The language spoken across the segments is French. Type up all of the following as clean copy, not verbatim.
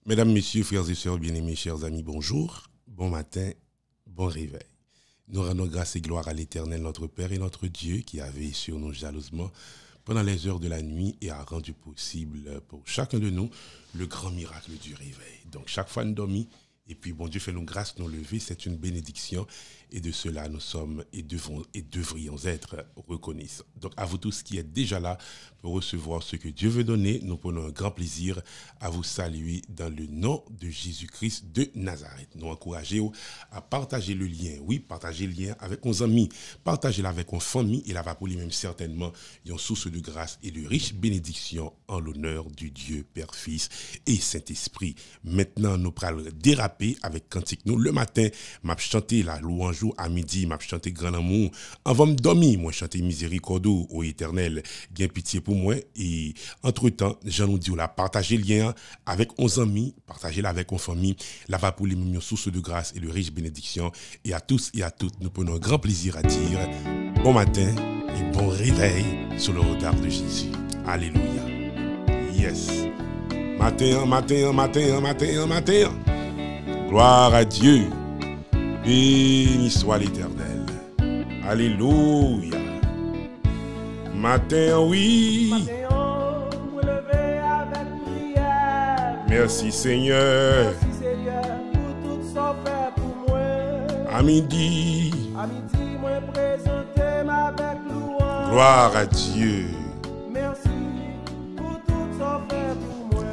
Mesdames, Messieurs, frères et sœurs, bien-aimés, chers amis, bonjour, bon matin, bon réveil. Nous rendons grâce et gloire à l'Éternel, notre Père et notre Dieu, qui a veillé sur nous jalousement pendant les heures de la nuit et a rendu possible pour chacun de nous le grand miracle du réveil. Donc, chaque fois nous dormons, et puis bon Dieu fait nous grâce de nous lever, c'est une bénédiction, et de cela nous sommes et devrions être reconnaissants. Donc, à vous tous qui êtes déjà là pour recevoir ce que Dieu veut donner, nous prenons un grand plaisir à vous saluer dans le nom de Jésus-Christ de Nazareth. Nous encourageons à partager le lien. Oui, partager le lien avec nos amis, partager avec nos familles, et là va pour lui-même certainement une source de grâce et de riche bénédiction en l'honneur du Dieu, Père, Fils et Saint-Esprit. Maintenant, nous allons déraper avec cantique. Nous, le matin, m'a chanté la louange à midi, m'a chanté grand amour. Avant de dormir, moi chanter miséricorde au Éternel, gain pitié pour moi. Et entre-temps, j'en nous dis, là, partagez le lien avec nos amis, partagez-le avec nos familles. Là va pour les mêmes sources de grâce et de riche bénédiction. Et à tous et à toutes, nous prenons un grand plaisir à dire bon matin et bon réveil sous le regard de Jésus. Alléluia. Yes. Matin, matin, matin, matin, matin. Gloire à Dieu. Béni soit l'Éternel. Alléluia. Matin, oui. Matin, vous levez avec prière. Merci Seigneur. Merci Seigneur pour tout ça fait pour moi. À midi. À midi, moi présenter avec louange. Gloire à Dieu. Merci pour tout ça fait pour moi.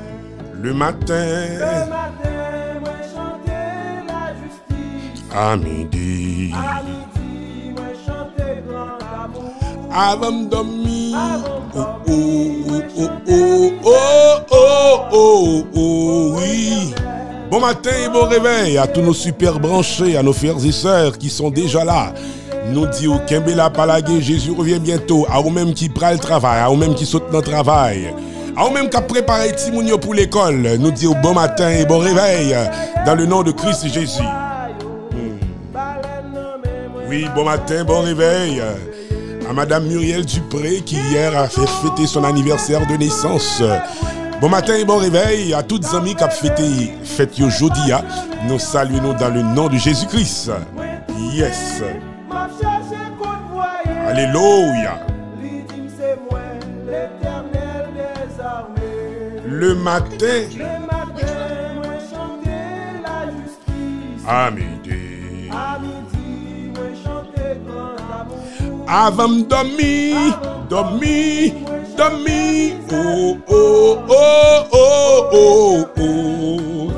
Le matin. Le matin, moi chanter la justice. À midi. À midi, moi chanter grand amour. Avant de dormir. Avant Oh, de oh, dormir, oh, oh, oh, oh, oh, oh, oui. Bon matin et bon réveil à tous nos super branchés, à nos frères et sœurs qui sont déjà là. Nous disons, Kembela Palagé, Jésus revient bientôt. À vous-même qui prend le travail, à vous-même qui saute dans le travail, à vous-même qui a préparé Timounio pour l'école. Nous disons bon matin et bon réveil dans le nom de Christ Jésus. Oui, bon matin, bon réveil à Madame Muriel Dupré qui hier a fait fêter son anniversaire de naissance. Bon matin et bon réveil à toutes les amies qui ont fêté fête aujourd'hui. Nous saluons dans le nom de Jésus-Christ. Yes. Alléluia. Le matin. À midi. Avant de dormir, dormir, dormir. Oh, oh, oh, oh, oh, oh.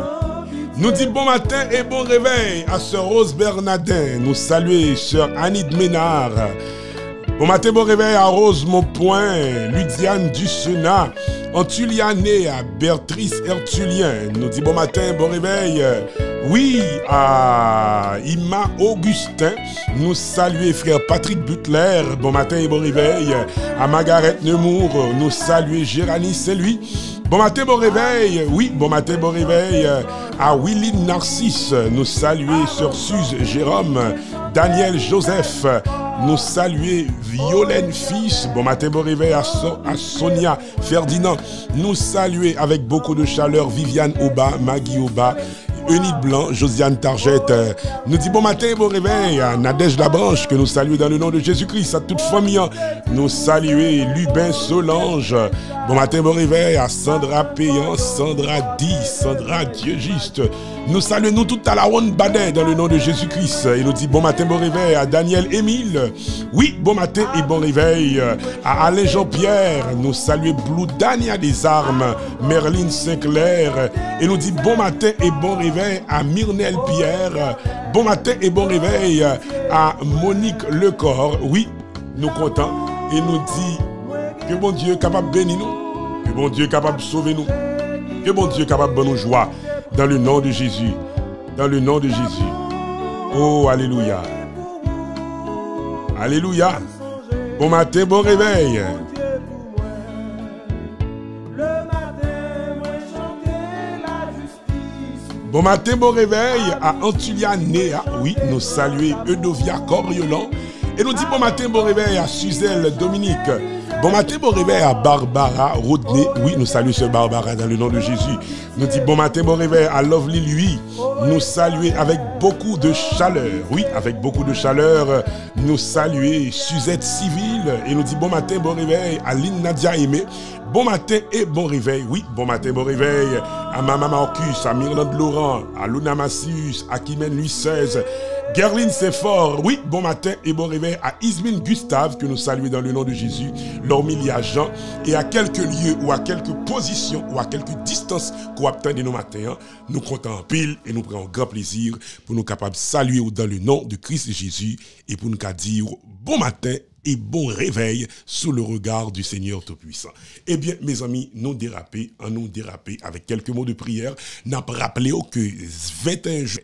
Nous disons bon matin et bon réveil à Sœur Rose Bernardin. Nous saluons Sœur Annie de Ménard. Bon matin, bon réveil à Rose Monpoint, Ludiane du Sénat, Antuliané à Bertrice Hertulien. Nous disons bon matin, bon réveil. Oui, à Ima Augustin. Nous saluons frère Patrick Butler. Bon matin et bon réveil. À Margaret Nemour. Nous saluons Géranie, c'est lui. Bon matin, bon réveil. Oui, bon matin, bon réveil. À Willy Narcisse. Nous saluons Sœur Suze Jérôme. Daniel Joseph. Nous saluons Violaine Fils. Bon matin, bon réveil à Sonia Ferdinand. Nous saluons avec beaucoup de chaleur Viviane Oba, Maggie Oba, Eunide Blanc, Josiane Targette. Nous dit bon matin, bon réveil à Nadège Labranche que nous saluons dans le nom de Jésus-Christ, à toute famille. Nous saluons Lubin Solange. Bon matin, bon réveil à Sandra Payan, Sandra Di, Sandra Dieu juste. Nous saluons nous tout à la ronde Badet dans le nom de Jésus-Christ. Et nous dit bon matin, bon réveil à Daniel Émile. Oui, bon matin et bon réveil à Alain Jean-Pierre. Nous saluons Blue Dania des Armes, Merline Sinclair. Et nous dit bon matin et bon réveil à Myrnel Pierre. Bon matin et bon réveil à Monique Lecor. Oui, nous comptons et nous dit que bon Dieu est capable de bénir nous, que bon Dieu est capable de sauver nous, que bon Dieu est capable de nous joie dans le nom de Jésus, dans le nom de Jésus. Oh, alléluia. Alléluia. Bon matin, bon réveil. Bon matin, bon réveil à Antulia Néa. Oui, nous saluons Eudovia Coriolan. Et nous dit bon matin, bon réveil à Suzelle Dominique. Bon matin, bon réveil à Barbara Rodney. Oui, nous saluons ce Barbara dans le nom de Jésus. Nous dit bon matin, bon réveil à Lovely lui. Nous saluer avec beaucoup de chaleur. Oui, avec beaucoup de chaleur. Nous saluer Suzette Civile. Et nous dit bon matin, bon réveil à Lynn Nadia Aimé. Bon matin et bon réveil. Oui, bon matin, bon réveil à Maman Marcus, à Myrlande Laurent, à Luna Massius, à Kimen Louis XVI. Gerline Sephore, oui, bon matin et bon réveil à Ismine Gustave, que nous saluons dans le nom de Jésus, l'Ormilia Jean, et à quelques lieux ou à quelques positions ou à quelques distances qu'on obtient de nos matins, nous comptons en pile et nous prenons grand plaisir pour nous capables de saluer dans le nom de Christ Jésus et pour nous dire bon matin et bon réveil sous le regard du Seigneur Tout-Puissant. Eh bien, mes amis, nous déraper avec quelques mots de prière. N'a pas rappelé que 21 juin,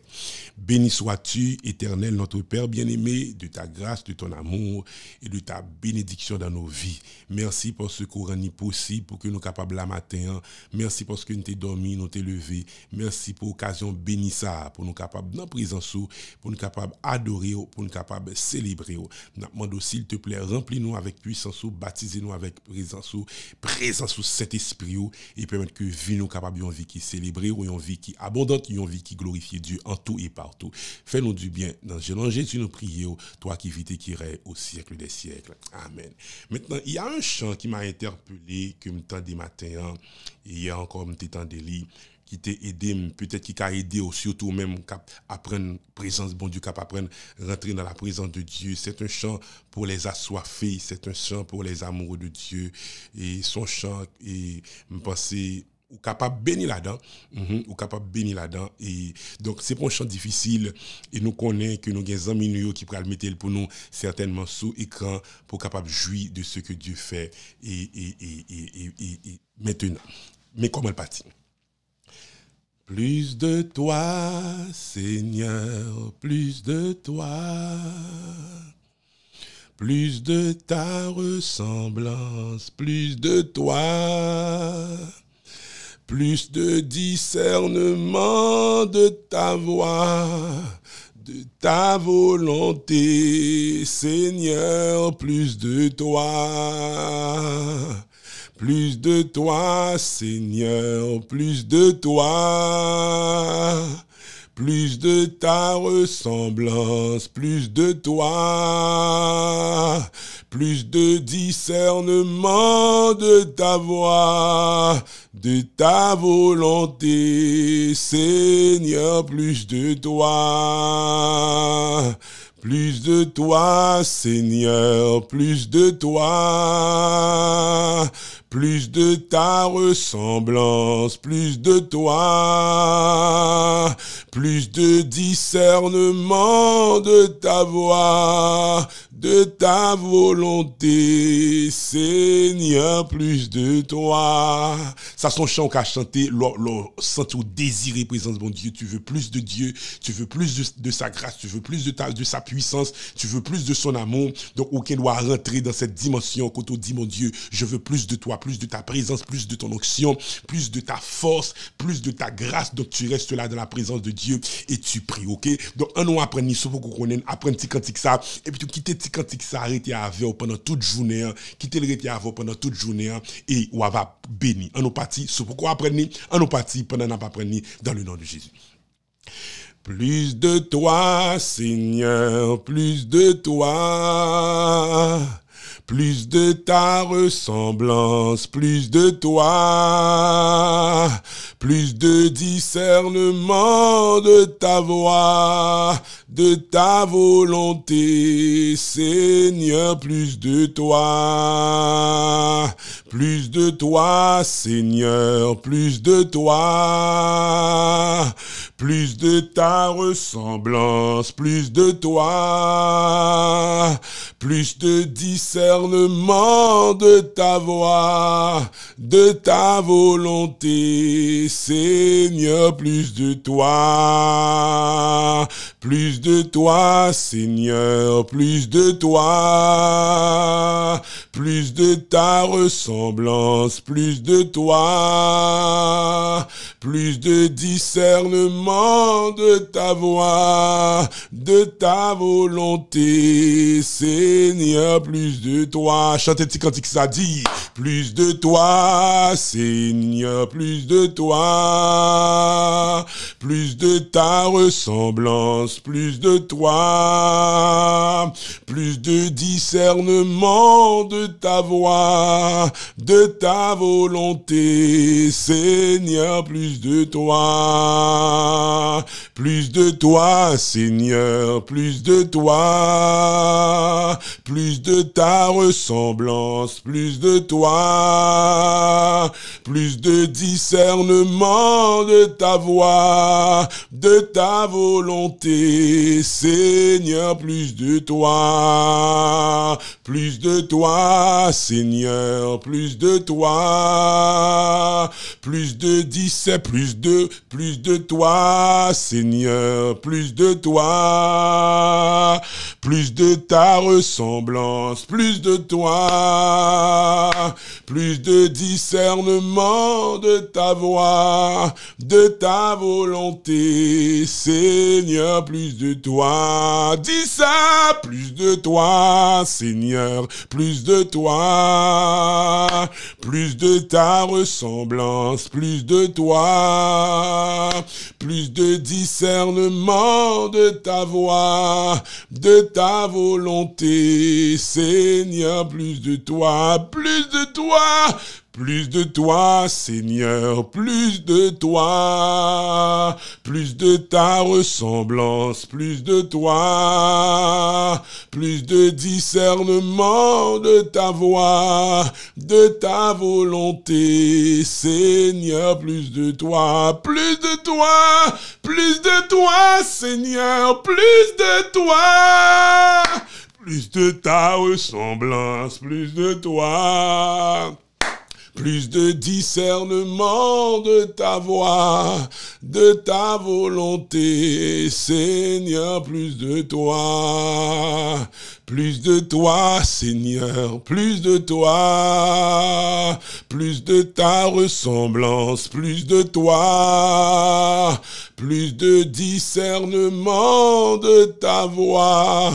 béni sois-tu, éternel, notre Père bien-aimé, de ta grâce, de ton amour et de ta bénédiction dans nos vies. Merci pour ce qu'on rend possible pour que nous soyons capables la matin. Merci parce que nous t'es dormi, nous t'es levé. Merci pour l'occasion béni ça, pour nous capables dans présence, pour nous capables adorer, pour nous capables célébrer. Nous demandons s'il te plaît, remplis-nous avec puissance, baptisez-nous avec présence Saint-Esprit et permettre que vie nous capable une vie qui célèbre, une vie qui abondante, une vie qui glorifie Dieu en tout et partout. Fais-nous du bien dans le nom de Jésus, nous prions, toi qui vis et qui règne au siècle des siècles. Amen. Maintenant, il y a un chant qui m'a interpellé, que me tend des matins, et hier encore me t'étend des lits, qui t'a aidé, peut-être qui t'a aidé surtout même à apprendre présence, bon Dieu, à apprendre rentrer dans la présence de Dieu. C'est un chant pour les assoiffés, c'est un chant pour les amoureux de Dieu. Et son chant, et me penser, ou capable de bénir là-dedans, ou capable de bénir là-dedans. Et donc, c'est pas un chant difficile, et nous connaissons que nous avons des amis qui pourraient le mettre pour nous, certainement sous écran, pour capable de jouir de ce que Dieu fait, et maintenant. Mais comment le parti? Plus de toi, Seigneur, plus de toi, plus de ta ressemblance, plus de toi, plus de discernement de ta voix, de ta volonté, Seigneur, plus de toi. Plus de toi, Seigneur, plus de toi, plus de ta ressemblance, plus de toi, plus de discernement de ta voix, de ta volonté, Seigneur, plus de toi. Plus de toi, Seigneur, plus de toi, plus de ta ressemblance, plus de toi, plus de discernement de ta voix, de ta volonté, Seigneur, plus de toi. Ça, son chant qu'a chanté, sentir ou désirer présence, bon Dieu, tu veux plus de Dieu, tu veux plus de sa grâce, tu veux plus de sa puissance, tu veux plus de son amour. Donc, aucun doit rentrer dans cette dimension quand on dit, mon Dieu, je veux plus de toi, plus de ta présence, plus de ton onction, plus de ta force, plus de ta grâce. Donc, tu restes là dans la présence de Dieu et tu pries, ok? Donc, un an après, nous sommes pour qu'on apprenne petit cantique ça, et puis tu quittes petit cantique ça, arrêter avec pendant toute journée, quitter le arrêter avec pendant toute journée, et on va bénir. En nous partis, c'est pourquoi apprendre, en nous partis pendant n'a pas appris dans le nom de Jésus. Plus de toi, Seigneur, plus de toi, plus de ta ressemblance, plus de toi, plus de discernement de ta voix, de ta volonté, Seigneur, plus de toi, Seigneur, plus de toi, plus de ta ressemblance, plus de toi, plus de discernement de ta voix, de ta volonté, Seigneur, plus de toi, plus de toi, Seigneur, plus de toi, plus de ta ressemblance, plus de toi, plus de discernement de ta voix, de ta volonté, Seigneur, plus de toi. Chantez petit cantique, ça dit, plus de toi, Seigneur, plus de toi, plus de ta ressemblance, plus de toi, plus de discernement de ta voix, de ta volonté, Seigneur, plus de toi, Seigneur, plus de toi, plus de ta ressemblance, plus de toi, plus de discernement de ta voix, de ta volonté, Seigneur, plus de toi, Seigneur, plus de toi, plus de toi, Seigneur, plus de toi, plus de ta ressemblance, plus de toi, plus de discernement de ta voix, de ta volonté, Seigneur, plus de toi. Dis ça, plus de toi, Seigneur, plus de toi, plus de ta ressemblance, plus de toi, plus de discernement de ta voix, de ta volonté, Seigneur, plus de toi, plus de toi, Seigneur, plus de toi, plus de ta ressemblance, plus de toi, plus de discernement de ta voix, de ta volonté, Seigneur, plus de toi, Seigneur, plus de toi, plus de ta ressemblance, plus de toi, plus de discernement de ta voix, de ta volonté, Seigneur, plus de toi, Seigneur, plus de toi, plus de ta ressemblance, plus de toi, plus de discernement de ta voix,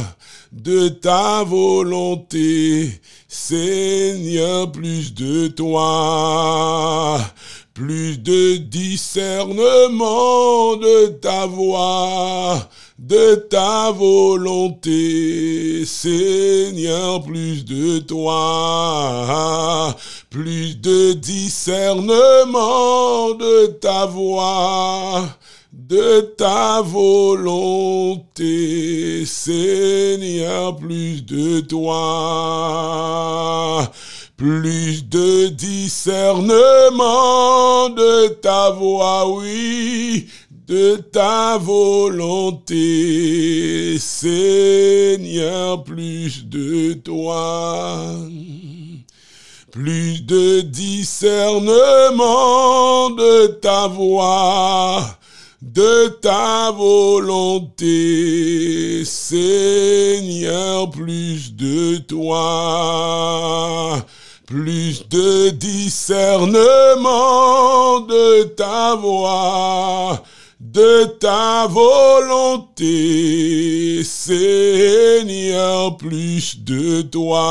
de ta volonté, Seigneur, plus de toi, plus de discernement de ta voix, de ta volonté, Seigneur, plus de toi, plus de discernement de ta voix, de ta volonté, Seigneur, plus de toi, plus de discernement de ta voix, oui, de ta volonté, Seigneur, plus de toi, plus de discernement de ta voix, de ta volonté, Seigneur, plus de toi, plus de discernement de ta voix, de ta volonté, Seigneur, plus de toi,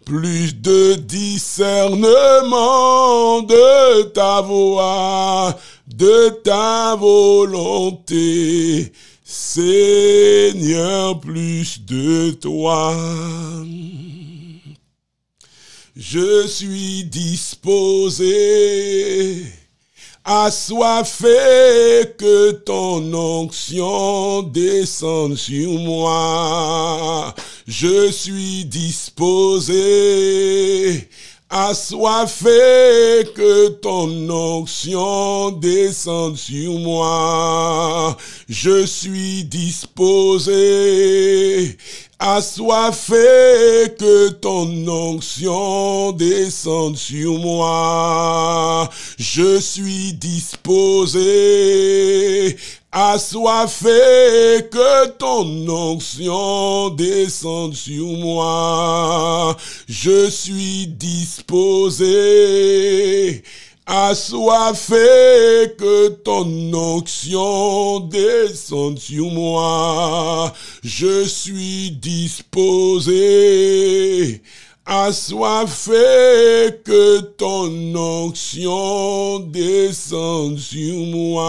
plus de discernement de ta voix, de ta volonté, Seigneur, plus de toi. Je suis disposé, assoiffé, que ton onction descende sur moi. Je suis disposé, assoiffé, que ton onction descende sur moi. Je suis disposé, assoiffé, que ton onction descende sur moi. Je suis disposé, assoiffé, que ton onction descende sur moi. Je suis disposé, assoiffé, que ton onction descende sur moi. Je suis disposé, assoiffé, que ton onction descende sur moi.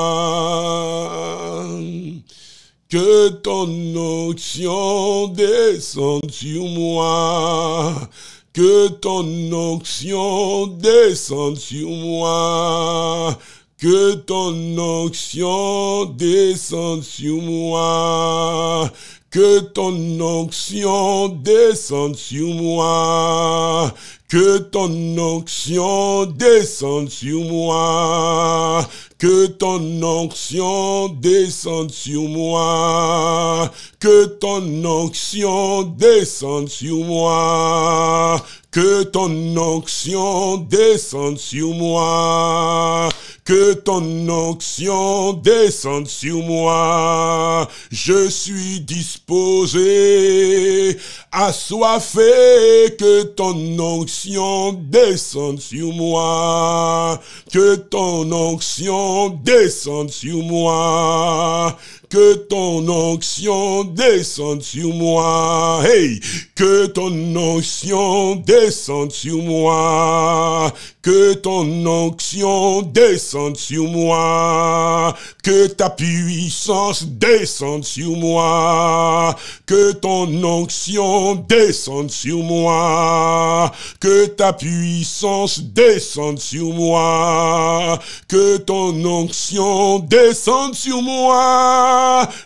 Que ton onction descende sur moi. Que ton onction descende sur moi. Que ton onction descende sur moi. Que ton onction descende sur moi. Que ton onction descende sur moi. Que ton onction descende sur moi. Que ton onction descende sur moi. Que ton onction descende sur moi. Que ton onction descende sur moi. Je suis disposé, assoiffé, que ton onction descende sur moi. Que ton onction descende sur moi. Que ton onction descende sur moi. Hey! Que ton onction descende sur moi. Que ton onction descende sur moi. Que ta puissance descende sur moi. Que ton onction descende sur moi. Que ta puissance descende sur moi. Que ton onction descende sur moi.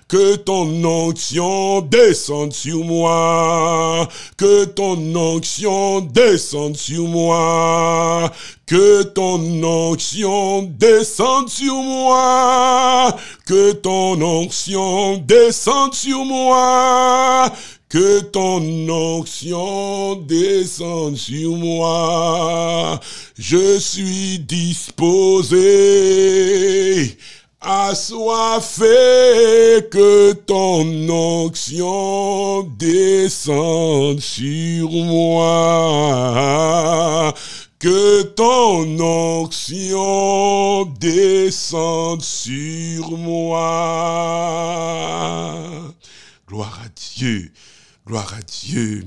Que ton onction descende sur moi. Que ton onction descende sur moi. Que ton onction descende sur moi. Que ton onction descende sur moi. Que ton onction descende sur moi. Je suis disposé, assoiffé, que ton onction descende sur moi. Que ton onction descende sur moi. Gloire à Dieu. Gloire à Dieu.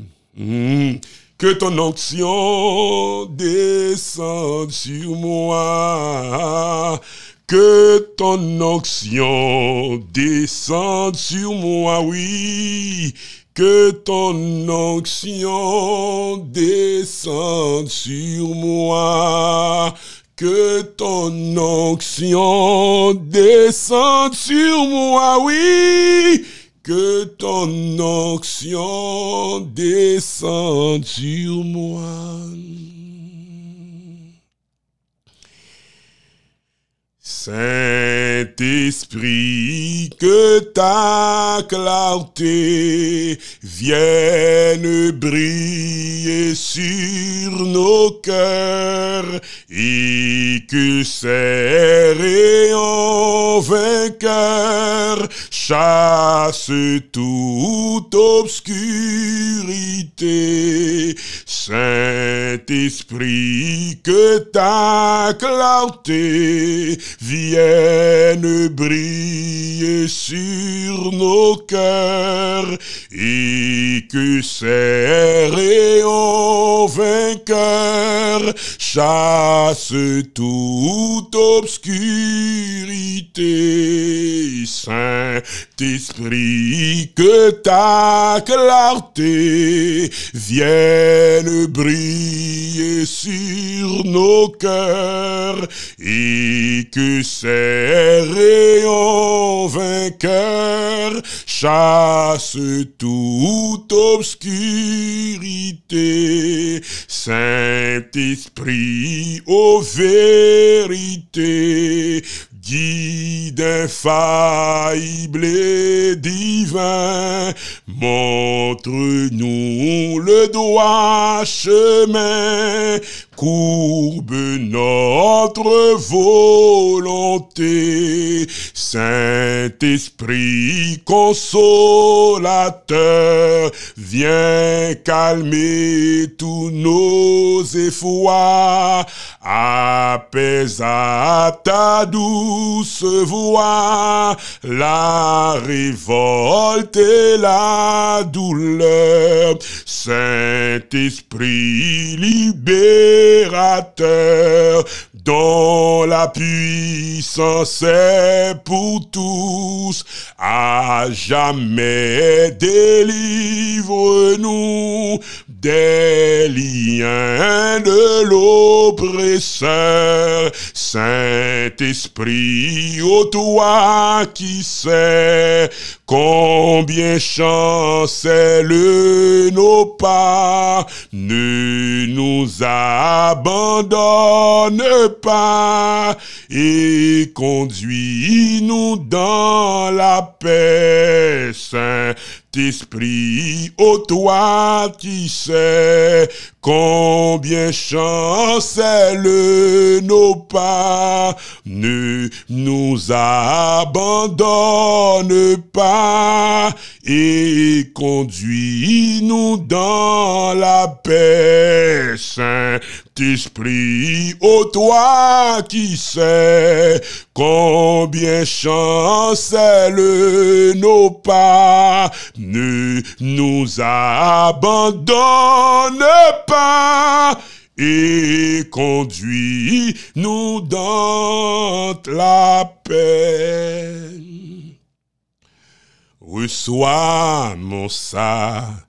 Que ton onction descende sur moi. Que ton onction descende sur moi, oui. Que ton onction descende sur moi. Que ton onction descende sur moi, oui. Que ton onction descende sur moi. Saint-Esprit, que ta clarté vienne briller sur nos cœurs et que ces rayons vainqueurs chassent toute obscurité. Saint-Esprit, que ta clarté vienne briller sur nos cœurs et que ces rayons vainqueurs chassent toute obscurité. Saint-Esprit, que ta clarté vienne briller sur nos cœurs et que ces rayons vainqueurs chassent toute obscurité. Saint-Esprit, ô vérité, guide infaillible et divin, montre-nous le droit chemin, courbe notre volonté. Saint Saint-Esprit consolateur, viens calmer tous nos efforts, apaise à ta douce voix la révolte et la douleur. Saint-Esprit libérateur, dont la puissance est pour tous, à jamais délivre-nous des liens de l'oppresseur. Saint-Esprit, ô toi qui sais combien chancellent nos pas, ne nous abandonne pas et conduis-nous dans la paix. Saint-Esprit, ô toi qui sais combien chancellent nos pas, ne nous abandonne pas et conduis-nous dans la paix. Saint-Esprit, ô toi qui sais combien chancellent nos pas, ne nous abandonne pas et conduis-nous dans la paix. Reçois mon sacrifice,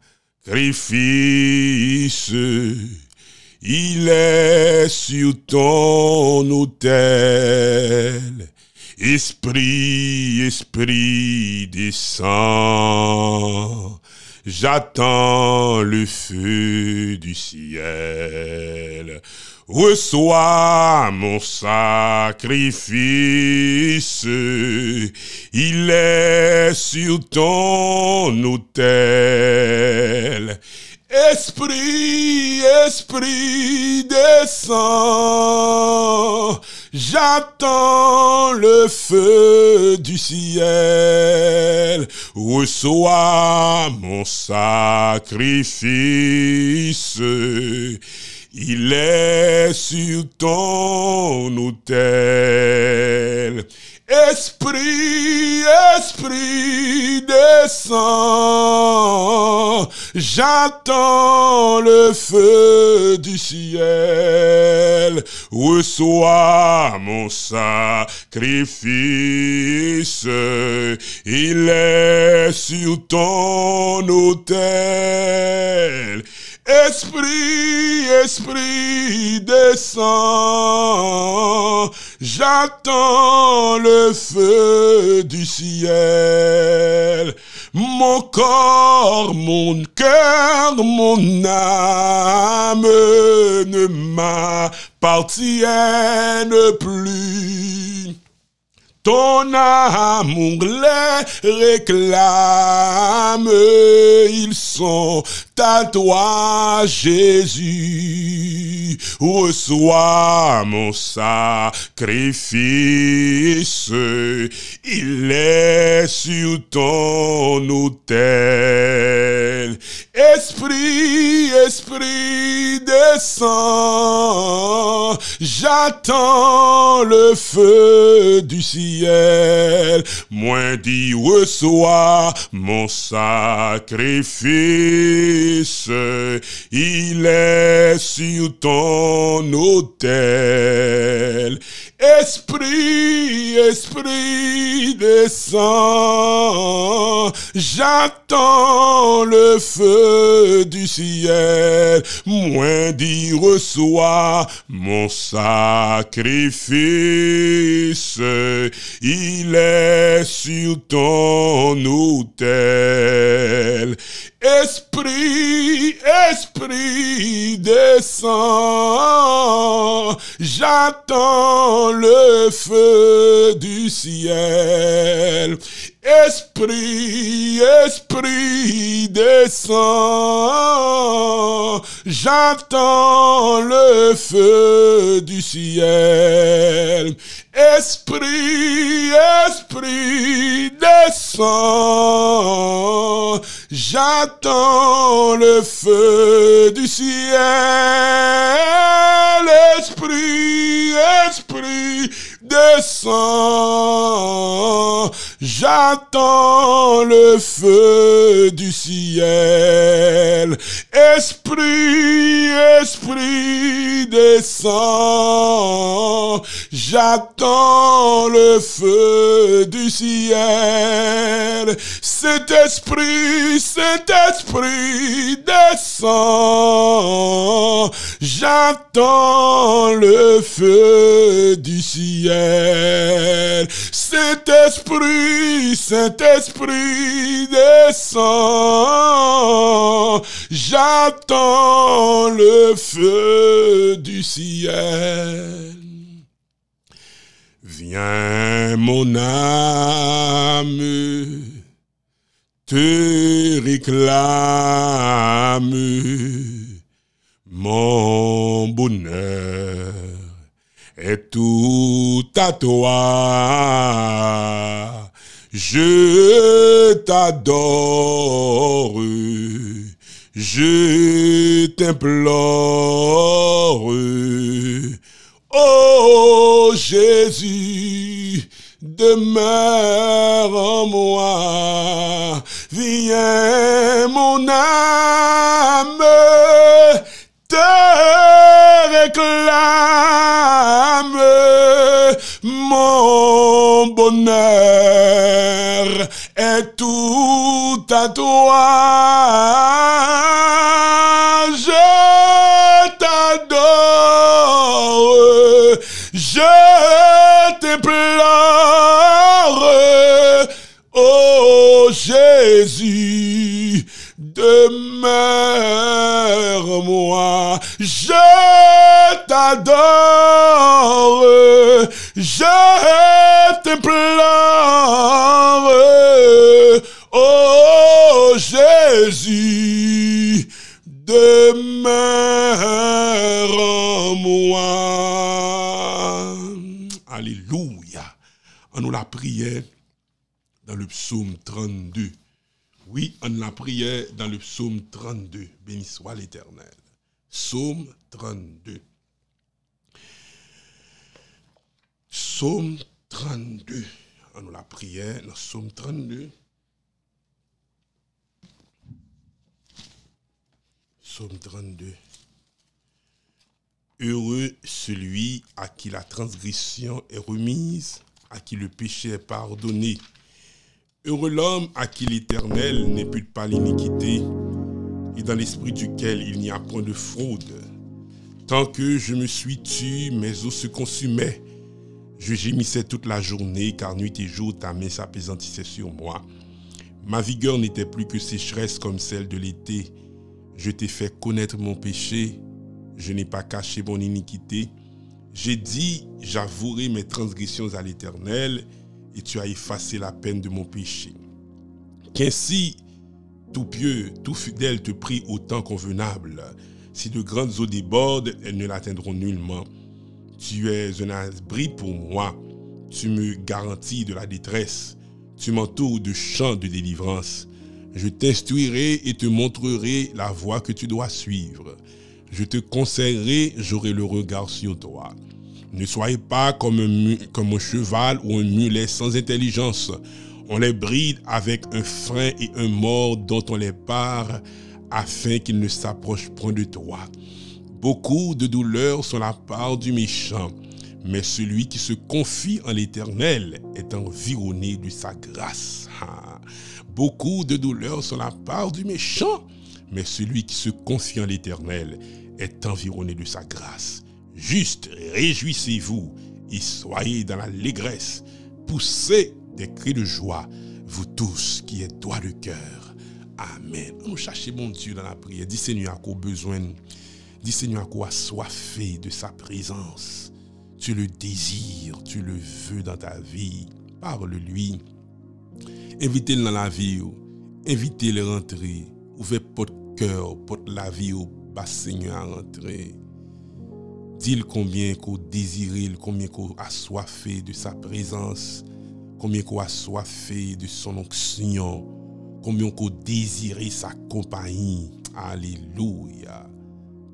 il est sur ton autel. Esprit, Esprit, descends, j'attends le feu du ciel. Reçois mon sacrifice, il est sur ton autel. Esprit, Esprit, descends, j'attends le feu du ciel. Reçois mon sacrifice, il est sur ton autel. Esprit, Esprit, descends, j'attends le feu du ciel. Reçois mon sacrifice, il est sur ton autel. Esprit, Esprit, descends, j'attends le feu du ciel. Mon corps, mon cœur, mon âme ne m'appartiennent plus. Ton amour les réclame, ils sont à toi, Jésus. Reçois mon sacrifice, il est sur ton autel. Esprit, Esprit, descends, j'attends le feu du ciel. Moi dis, reçois mon sacrifice, il est sur ton autel. Esprit, Esprit, descends, j'attends le feu du ciel. Moi dis, reçois mon sacrifice, il est sur ton autel. Esprit, Esprit, descends, j'attends le feu du ciel. Esprit, Esprit, descends, j'attends le feu du ciel. Esprit, Esprit, descends, j'attends le feu du ciel. Esprit, Esprit, descends, j'attends le feu du ciel. Esprit, Esprit, descends, j'attends le feu du ciel. Saint-Esprit, Saint-Esprit, descends, j'attends le feu du ciel. Saint-Esprit, Saint-Esprit, descends, j'attends le feu du ciel. Viens mon âme, te réclame, mon bonheur est tout à toi. Je t'adore, je t'implore. Oh Jésus, demeure en moi. Viens mon âme, te réclame, mon bonheur est tout à toi. Je t'adore, je t'implore. Oh Jésus, demeure en moi. Je t'adore, je t'implore. Oh Jésus, demeure en moi. Alléluia. On nous la prière dans le psaume 32. Oui, on la prière dans le psaume 32. Béni soit l'Éternel. Psaume 32. Psaume 32. On nous la prière dans le psaume 32. Psaume 32. Heureux celui à qui la transgression est remise, à qui le péché est pardonné. Heureux l'homme à qui l'Éternel n'impute pas l'iniquité, et dans l'esprit duquel il n'y a point de fraude. Tant que je me suis tu, mes os se consumaient. Je gémissais toute la journée, car nuit et jour ta main s'appesantissait sur moi. Ma vigueur n'était plus que sécheresse comme celle de l'été. Je t'ai fait connaître mon péché, je n'ai pas caché mon iniquité. J'ai dit, j'avouerai mes transgressions à l'Éternel, et tu as effacé la peine de mon péché. Qu'ainsi, tout pieux, tout fidèle te prie au temps convenable. Si de grandes eaux débordent, elles ne l'atteindront nullement. Tu es un abri pour moi, tu me garantis de la détresse, tu m'entoures de chants de délivrance. Je t'instruirai et te montrerai la voie que tu dois suivre. Je te conseillerai, j'aurai le regard sur toi. Ne soyez pas comme un cheval ou un mulet sans intelligence. On les bride avec un frein et un mors dont on les pare, afin qu'ils ne s'approchent point de toi. Beaucoup de douleurs sont la part du méchant, mais celui qui se confie en l'Éternel est environné de sa grâce. Beaucoup de douleurs sont la part du méchant, mais celui qui se confie en l'Éternel est environné de sa grâce. Juste, réjouissez-vous et soyez dans l'allégresse. Poussez des cris de joie, vous tous qui êtes droits de cœur. Amen. Nous cherchons mon Dieu dans la prière. Dis Seigneur à quoi besoin. Dis Seigneur à quoi assoiffé de sa présence. Tu le désires, tu le veux dans ta vie. Parle-lui. Invitez-le dans la vie. Invitez-le à rentrer. Ouvrez votre cœur, porte la vie. bah Seigneur à rentrer. Dis-le combien qu'on désire, combien qu'on a soifé de sa présence, combien qu'on a soifé de son onction, combien qu'on désire sa compagnie. Alléluia.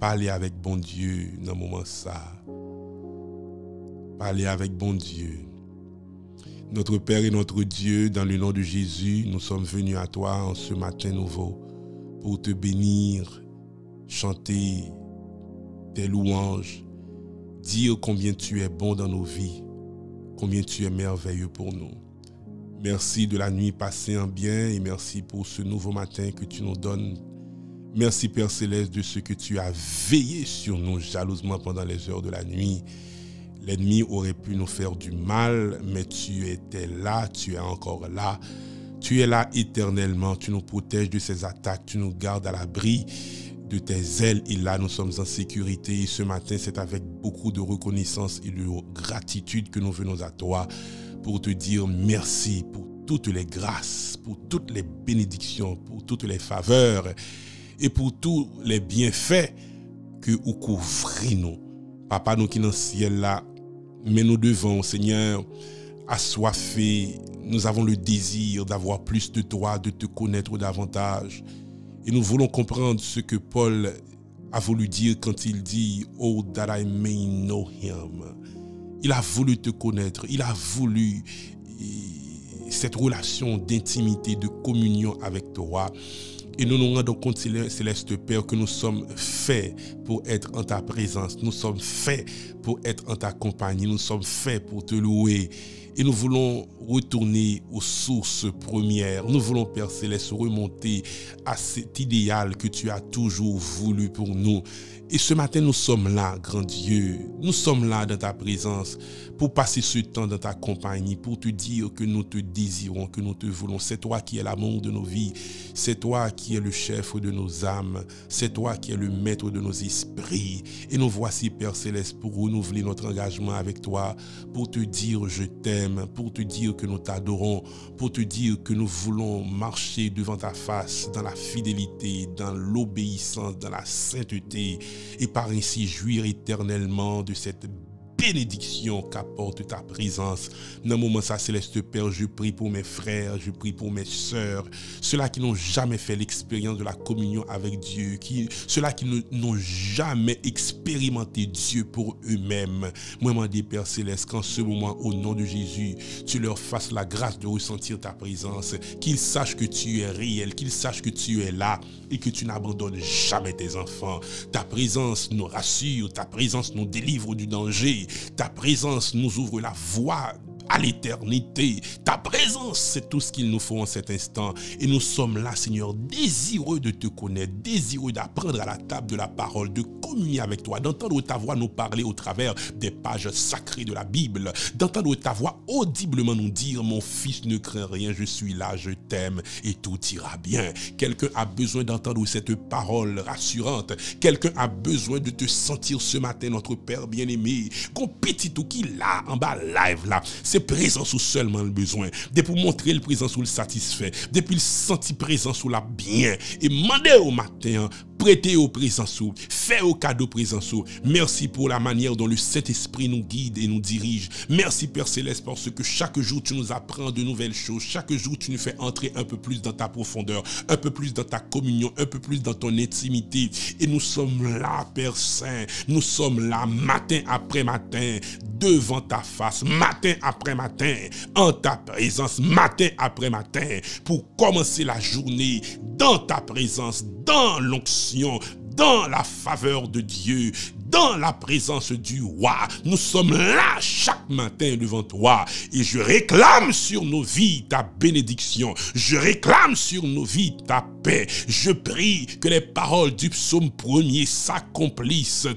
Parlez avec bon Dieu dans le moment ça. Parlez avec bon Dieu. Notre Père et notre Dieu, dans le nom de Jésus, nous sommes venus à toi en ce matin nouveau pour te bénir, chanter tes louanges, dire combien tu es bon dans nos vies, combien tu es merveilleux pour nous. Merci de la nuit passée en bien et merci pour ce nouveau matin que tu nous donnes. Merci Père Céleste de ce que tu as veillé sur nous jalousement pendant les heures de la nuit. L'ennemi aurait pu nous faire du mal, mais tu étais là, tu es encore là. Tu es là éternellement, tu nous protèges de ces attaques, tu nous gardes à l'abri de tes ailes. Et là, nous sommes en sécurité. Et ce matin, c'est avec beaucoup de reconnaissance et de gratitude que nous venons à toi pour te dire merci pour toutes les grâces, pour toutes les bénédictions, pour toutes les faveurs et pour tous les bienfaits que vous couvrez nous. Papa, nous qui dans le ciel là, mais nous devons, Seigneur, assoiffés, nous avons le désir d'avoir plus de toi, de te connaître davantage. Et nous voulons comprendre ce que Paul a voulu dire quand il dit « Oh, that I may know him ». Il a voulu te connaître, il a voulu cette relation d'intimité, de communion avec toi. Et nous nous rendons compte, Céleste Père, que nous sommes faits pour être en ta présence. Nous sommes faits pour être en ta compagnie. Nous sommes faits pour te louer. Et nous voulons retourner aux sources premières. Nous voulons, Père Céleste, remonter à cet idéal que tu as toujours voulu pour nous. Et ce matin, nous sommes là, grand Dieu. Nous sommes là dans ta présence pour passer ce temps dans ta compagnie, pour te dire que nous te désirons, que nous te voulons. C'est toi qui es l'amour de nos vies. C'est toi qui es le chef de nos âmes. C'est toi qui es le maître de nos esprits. Et nous voici, Père Céleste, pour renouveler notre engagement avec toi, pour te dire je t'aime, pour te dire que nous t'adorons, pour te dire que nous voulons marcher devant ta face dans la fidélité, dans l'obéissance, dans la sainteté, et par ainsi jouir éternellement de cette bénédiction qu'apporte ta présence. Dans le moment ça, Céleste Père, je prie pour mes frères, je prie pour mes sœurs, ceux-là qui n'ont jamais fait l'expérience de la communion avec Dieu, ceux-là qui n'ont jamais expérimenté Dieu pour eux-mêmes. Moi, je dis, Père Céleste, qu'en ce moment, au nom de Jésus, tu leur fasses la grâce de ressentir ta présence, qu'ils sachent que tu es réel, qu'ils sachent que tu es là et que tu n'abandonnes jamais tes enfants. Ta présence nous rassure, ta présence nous délivre du danger. Ta présence nous ouvre la voie à l'éternité. Ta présence, c'est tout ce qu'il nous faut en cet instant. Et nous sommes là, Seigneur, désireux de te connaître, désireux d'apprendre à la table de la parole, de communier avec toi, d'entendre ta voix nous parler au travers des pages sacrées de la Bible, d'entendre ta voix audiblement nous dire « Mon fils, ne crains rien, je suis là, je t'aime et tout ira bien ». Quelqu'un a besoin d'entendre cette parole rassurante. Quelqu'un a besoin de te sentir ce matin, notre Père bien-aimé. Qu'on petit tout qui là, en bas live là, c'est présence ou seulement le besoin. Depuis pour montrer le présence ou le satisfait. Depuis le senti présence ou la bien. Et demander au matin, prêter au présence ou, faire au cadeau présence ou. Merci pour la manière dont le Saint-Esprit nous guide et nous dirige. Merci Père Céleste parce que chaque jour tu nous apprends de nouvelles choses. Chaque jour tu nous fais entrer un peu plus dans ta profondeur, un peu plus dans ta communion, un peu plus dans ton intimité. Et nous sommes là, Père Saint. Nous sommes là matin après matin, devant ta face, matin après matin, en ta présence, matin après matin, pour commencer la journée dans ta présence, dans l'onction, dans la faveur de Dieu, dans la présence du roi. Nous sommes là chaque matin devant toi et je réclame sur nos vies ta bénédiction. Je réclame sur nos vies ta paix. Je prie que les paroles du psaume 1er s'accomplissent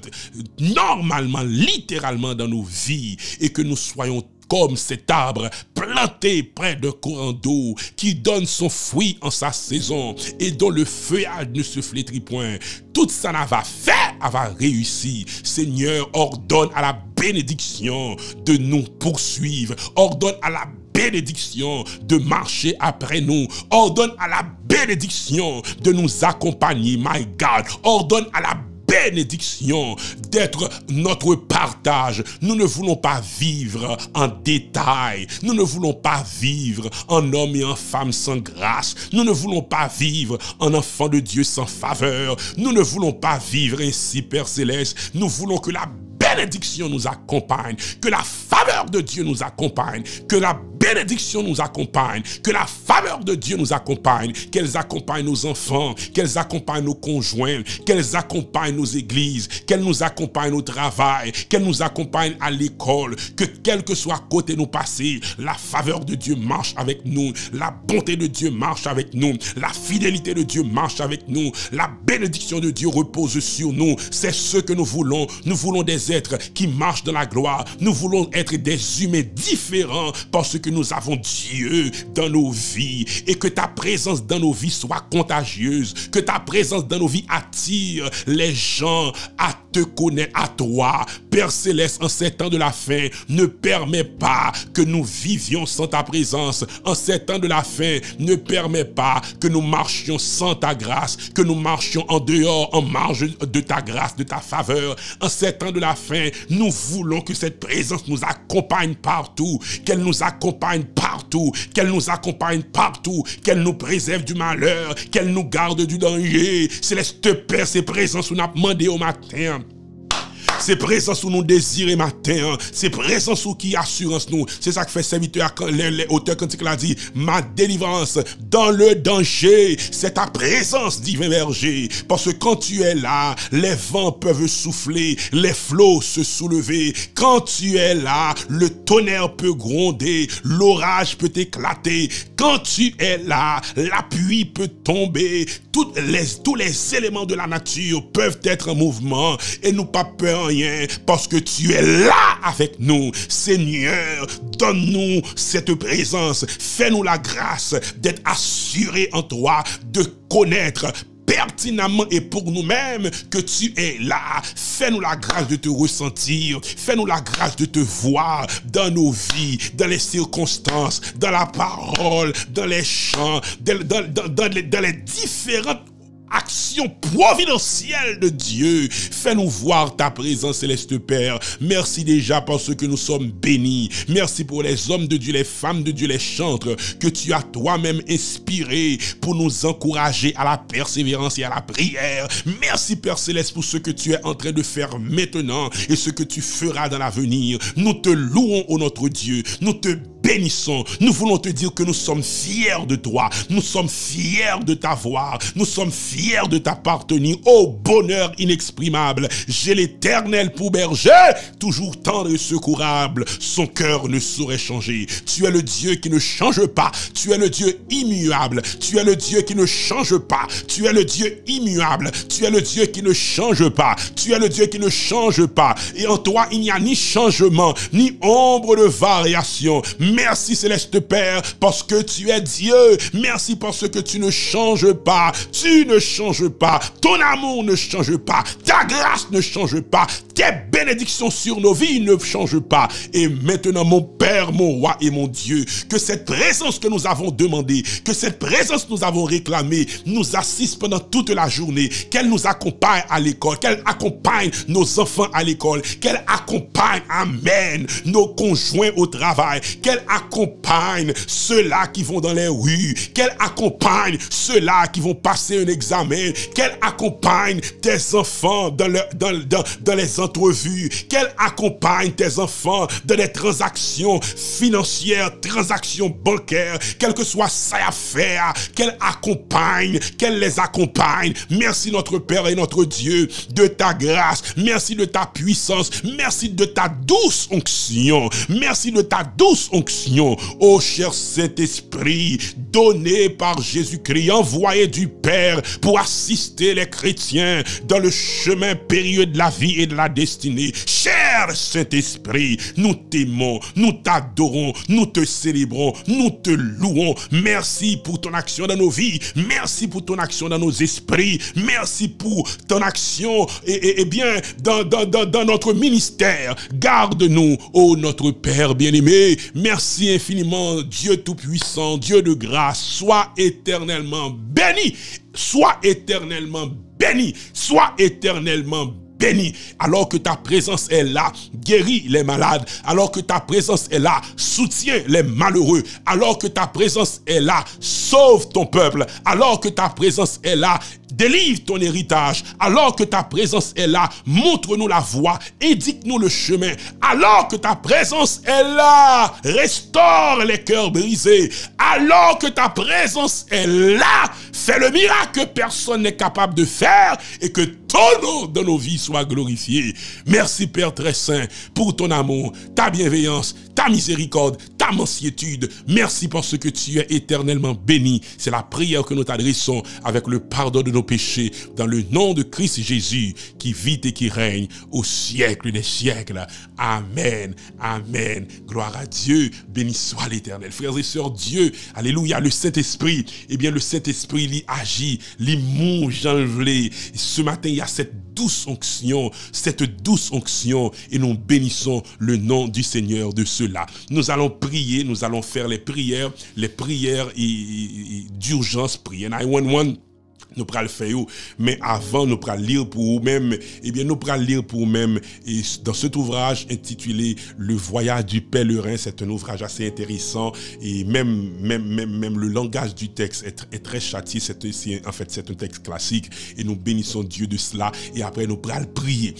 normalement, littéralement dans nos vies et que nous soyons comme cet arbre planté près d'un courant d'eau qui donne son fruit en sa saison et dont le feuillage ne se flétrit point. Tout ça n'a va faire, va réussir. Seigneur, ordonne à la bénédiction de nous poursuivre. Ordonne à la bénédiction de marcher après nous. Ordonne à la bénédiction de nous accompagner, my God. Ordonne à la bénédiction d'être notre partage. Nous ne voulons pas vivre en détail. Nous ne voulons pas vivre en homme et en femme sans grâce. Nous ne voulons pas vivre en enfant de Dieu sans faveur. Nous ne voulons pas vivre ainsi, Père Céleste. Nous voulons que la bénédiction nous accompagne, que la faveur de Dieu nous accompagne, que la bénédiction nous accompagne, que la faveur de Dieu nous accompagne, qu'elles accompagnent nos enfants, qu'elles accompagnent nos conjoints, qu'elles accompagnent nos églises, qu'elles nous accompagnent au travail, qu'elles nous accompagnent à l'école, que quel que soit côté nous passer, la faveur de Dieu marche avec nous, la bonté de Dieu marche avec nous, la fidélité de Dieu marche avec nous, la bénédiction de Dieu repose sur nous. C'est ce que nous voulons. Nous voulons des êtres qui marchent dans la gloire. Nous voulons être des humains différents parce que nous avons Dieu dans nos vies et que ta présence dans nos vies soit contagieuse, que ta présence dans nos vies attire les gens à te connaître, à toi. Père Céleste, en ces temps de la fin, ne permets pas que nous vivions sans ta présence. En ces temps de la fin, ne permets pas que nous marchions sans ta grâce, que nous marchions en dehors, en marge de ta grâce, de ta faveur. En ces temps de la fin, nous voulons que cette présence nous accompagne partout, qu'elle nous accompagne partout, qu'elle nous accompagne partout, qu'elle nous préserve du malheur, qu'elle nous garde du danger. Céleste Père, ces présences nous a demandé au matin. C'est présence où nous désirons matin. C'est présence où qui assurance nous. C'est ça que fait serviteur, l'auteur cantique l'a dit. Ma délivrance dans le danger, c'est ta présence, divin berger. Parce que quand tu es là, les vents peuvent souffler, les flots se soulever. Quand tu es là, le tonnerre peut gronder, l'orage peut éclater. Quand tu es là, la pluie peut tomber. Tous les éléments de la nature peuvent être en mouvement et nous pas peur rien parce que tu es là avec nous. Seigneur, donne-nous cette présence. Fais-nous la grâce d'être assurés en toi, de connaître pertinemment et pour nous-mêmes que tu es là. Fais-nous la grâce de te ressentir. Fais-nous la grâce de te voir dans nos vies, dans les circonstances, dans la parole, dans les chants, dans les différentes action providentielle de Dieu. Fais-nous voir ta présence, Céleste Père. Merci déjà parce que nous sommes bénis. Merci pour les hommes de Dieu, les femmes de Dieu, les chantres que tu as toi-même inspirés pour nous encourager à la persévérance et à la prière. Merci Père Céleste pour ce que tu es en train de faire maintenant et ce que tu feras dans l'avenir. Nous te louons, ô notre Dieu. Nous te bénissons. Nous voulons te dire que nous sommes fiers de toi. Nous sommes fiers de t'avoir. Nous sommes fiers de t'appartenir. Au bonheur inexprimable. J'ai l'Éternel pour berger, toujours tendre et secourable. Son cœur ne saurait changer. Tu es le Dieu qui ne change pas. Tu es le Dieu immuable. Tu es le Dieu qui ne change pas. Tu es le Dieu immuable. Tu es le Dieu qui ne change pas. Tu es le Dieu qui ne change pas. Et en toi, il n'y a ni changement, ni ombre de variation. Merci Céleste Père parce que tu es Dieu. Merci parce que tu ne changes pas. Tu ne changes pas. Ton amour ne change pas. Ta grâce ne change pas. Tes bénédictions sur nos vies ne changent pas. Et maintenant, mon Père, mon Roi et mon Dieu, que cette présence que nous avons demandée, que cette présence que nous avons réclamée, nous assiste pendant toute la journée, qu'elle nous accompagne à l'école, qu'elle accompagne nos enfants à l'école, qu'elle accompagne, amen, nos conjoints au travail, qu'elle accompagne ceux-là qui vont dans les rues, qu'elle accompagne ceux-là qui vont passer un examen, qu'elle accompagne tes enfants dans les entrevues, qu'elle accompagne tes enfants dans les transactions financières, transactions bancaires, quel que soit sa affaire, qu'elle accompagne, qu'elle les accompagne. Merci notre Père et notre Dieu de ta grâce, merci de ta puissance, merci de ta douce onction, merci de ta douce onction, ô cher Saint-Esprit, donné par Jésus-Christ, envoyé du Père pour assister les chrétiens dans le chemin périlleux de la vie et de la destinée. Cher Saint-Esprit, nous t'aimons, nous t'adorons, nous te célébrons, nous te louons. Merci pour ton action dans nos vies. Merci pour ton action dans nos esprits. Merci pour ton action et bien dans notre ministère. Garde-nous, ô notre Père bien-aimé. Merci infiniment, Dieu Tout-Puissant, Dieu de grâce. Sois éternellement béni. Sois éternellement béni. Sois éternellement béni. Alors que ta présence est là, guéris les malades. Alors que ta présence est là, soutiens les malheureux. Alors que ta présence est là, sauve ton peuple. Alors que ta présence est là, délivre ton héritage. Alors que ta présence est là, montre-nous la voie, indique-nous le chemin. Alors que ta présence est là, restaure les cœurs brisés. Alors que ta présence est là, fais le miracle que personne n'est capable de faire et que ton nom dans nos vies soit glorifié. Merci Père très saint pour ton amour, ta bienveillance, ta miséricorde, ta mansuétude. Merci parce que tu es éternellement béni. C'est la prière que nous t'adressons avec le pardon de nos péchés dans le nom de Christ Jésus qui vit et qui règne au siècle des siècles. Amen. Amen. Gloire à Dieu. Béni soit l'Éternel. Frères et sœurs, Dieu, alléluia, le Saint-Esprit, eh bien le Saint-Esprit, il agit, il mouche enlevé. Ce matin, il y a cette douce onction, et nous bénissons le nom du Seigneur de cela. Nous allons prier, nous allons faire les prières d'urgence, prière 911. Nous prenons le faire, mais avant nous prenons lire pour vous-même, eh bien nous prenons lire pour vous-même dans cet ouvrage intitulé Le voyage du pèlerin. C'est un ouvrage assez intéressant et même le langage du texte est très châtié. En fait, c'est un texte classique et nous bénissons Dieu de cela. Et après nous prenons prier,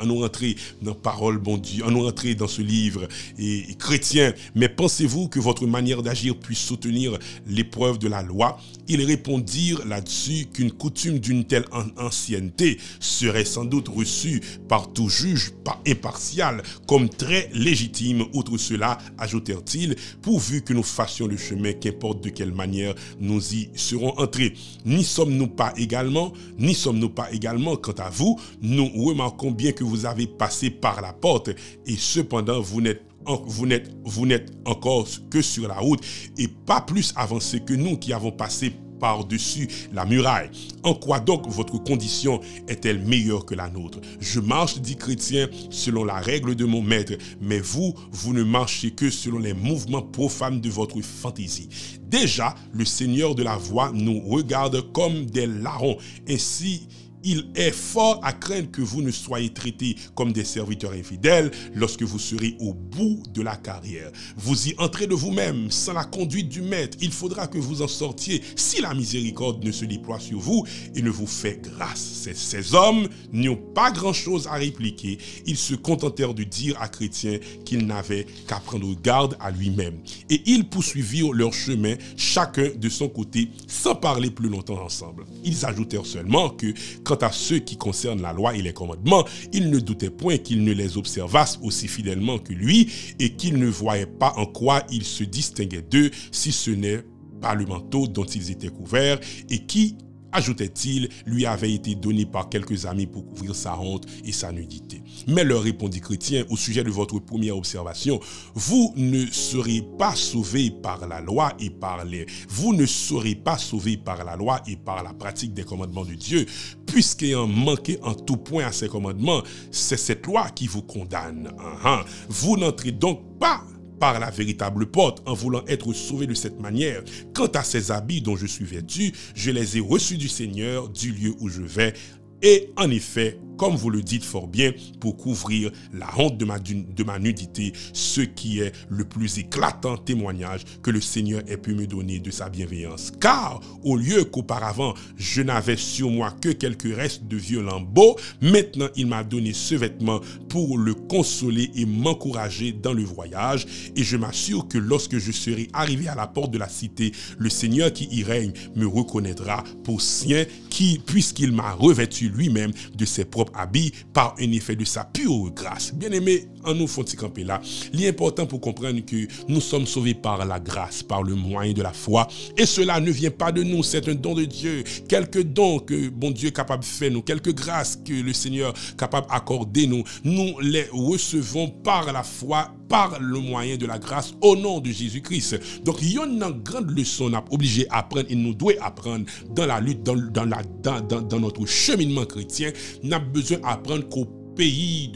en nous rentrer dans la parole, bon Dieu, en nous rentrer dans ce livre et chrétien. Mais pensez-vous que votre manière d'agir puisse soutenir l'épreuve de la loi? Ils répondirent là-dessus qu'une coutume d'une telle ancienneté serait sans doute reçue par tout juge pas impartial comme très légitime. Outre cela, ajoutèrent-ils, pourvu que nous fassions le chemin, qu'importe de quelle manière nous y serons entrés. N'y sommes-nous pas également, quant à vous, nous remarquons bien que vous avez passé par la porte et cependant vous n'êtes encore que sur la route et pas plus avancé que nous qui avons passé par-dessus la muraille. En quoi donc votre condition est-elle meilleure que la nôtre? Je marche, dit chrétien, selon la règle de mon maître, mais vous ne marchez que selon les mouvements profanes de votre fantaisie. Déjà, le Seigneur de la voix nous regarde comme des larrons. Ainsi, il est fort à craindre que vous ne soyez traités comme des serviteurs infidèles lorsque vous serez au bout de la carrière. Vous y entrez de vous-même, sans la conduite du maître. Il faudra que vous en sortiez si la miséricorde ne se déploie sur vous et ne vous fait grâce. Ces hommes n'ont pas grand-chose à répliquer. Ils se contentèrent de dire à Chrétien qu'il n'avait qu'à prendre garde à lui-même. Et ils poursuivirent leur chemin, chacun de son côté, sans parler plus longtemps ensemble. Ils ajoutèrent seulement que, quant à ceux qui concernent la loi et les commandements, il ne doutait point qu'ils ne les observassent aussi fidèlement que lui et qu'ils ne voyaient pas en quoi ils se distinguaient d'eux si ce n'est pas le manteau dont ils étaient couverts et qui, ajoutait-il, lui avait été donné par quelques amis pour couvrir sa honte et sa nudité. Mais leur répondit Chrétien au sujet de votre première observation, vous ne serez pas sauvés par la loi et par la pratique des commandements de Dieu, puisqu'ayant manqué en tout point à ces commandements, c'est cette loi qui vous condamne. Vous n'entrez donc pas par la véritable porte, en voulant être sauvé de cette manière. Quant à ces habits dont je suis vêtu, je les ai reçus du Seigneur, du lieu où je vais. Et en effet, comme vous le dites fort bien, pour couvrir la honte de ma nudité, ce qui est le plus éclatant témoignage que le Seigneur ait pu me donner de sa bienveillance. Car, au lieu qu'auparavant, je n'avais sur moi que quelques restes de vieux lambeaux, maintenant il m'a donné ce vêtement pour le consoler et m'encourager dans le voyage. Et je m'assure que lorsque je serai arrivé à la porte de la cité, le Seigneur qui y règne me reconnaîtra pour sien, puisqu'il m'a revêtu lui-même de ses propres propre habit par un effet de sa pure grâce. Bien aimé, en nous font camper là, il est important pour comprendre que nous sommes sauvés par la grâce, par le moyen de la foi. Et cela ne vient pas de nous, c'est un don de Dieu. Quelques dons que bon Dieu est capable de faire nous, quelques grâces que le Seigneur est capable d'accorder nous, nous les recevons par la foi, par le moyen de la grâce au nom de Jésus-Christ. Donc, il y a une grande leçon qu'on est obligé d'apprendre et nous devons apprendre dans la lutte, dans notre cheminement chrétien. Nous avons besoin d'apprendre qu'au pays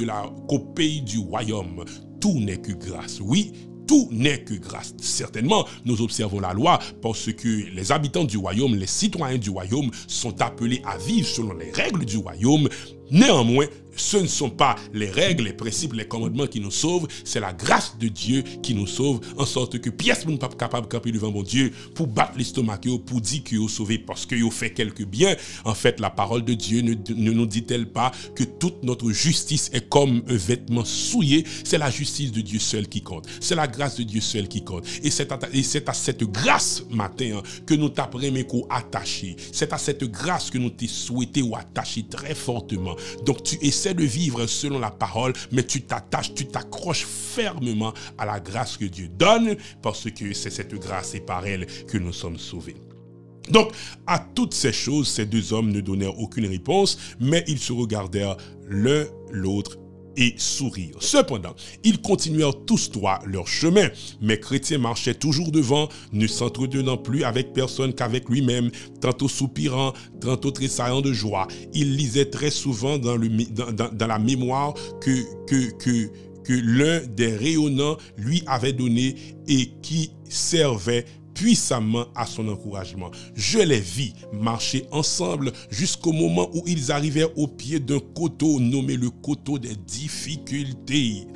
du royaume, tout n'est que grâce. Oui, tout n'est que grâce. Certainement, nous observons la loi parce que les habitants du royaume, les citoyens du royaume sont appelés à vivre selon les règles du royaume. Néanmoins, ce ne sont pas les règles, les principes, les commandements qui nous sauvent, c'est la grâce de Dieu qui nous sauve, en sorte que pièce n'est pas capable de camper devant mon Dieu pour battre l'estomac, pour dire que vous sauvez parce que vous fait quelque bien. En fait, la parole de Dieu ne nous dit-elle pas que toute notre justice est comme un vêtement souillé? C'est la justice de Dieu seul qui compte. C'est la grâce de Dieu seul qui compte. Et c'est à cette grâce matin que nous t'apprenons attacher. C'est à cette grâce que nous t'ai souhaité ou attacher très fortement. Donc tu essaies de vivre selon la parole, mais tu t'attaches, tu t'accroches fermement à la grâce que Dieu donne, parce que c'est cette grâce et par elle que nous sommes sauvés. Donc, à toutes ces choses, ces deux hommes ne donnèrent aucune réponse, mais ils se regardèrent l'un l'autre et sourire. Cependant, ils continuèrent tous droit leur chemin, mais Chrétien marchait toujours devant, ne s'entretenant plus avec personne qu'avec lui-même, tantôt soupirant, tantôt tressaillant de joie. Il lisait très souvent dans la mémoire que l'un des rayonnants lui avait donné et qui servait puissamment à son encouragement. Je les vis marcher ensemble jusqu'au moment où ils arrivèrent au pied d'un coteau nommé le coteau des difficultés.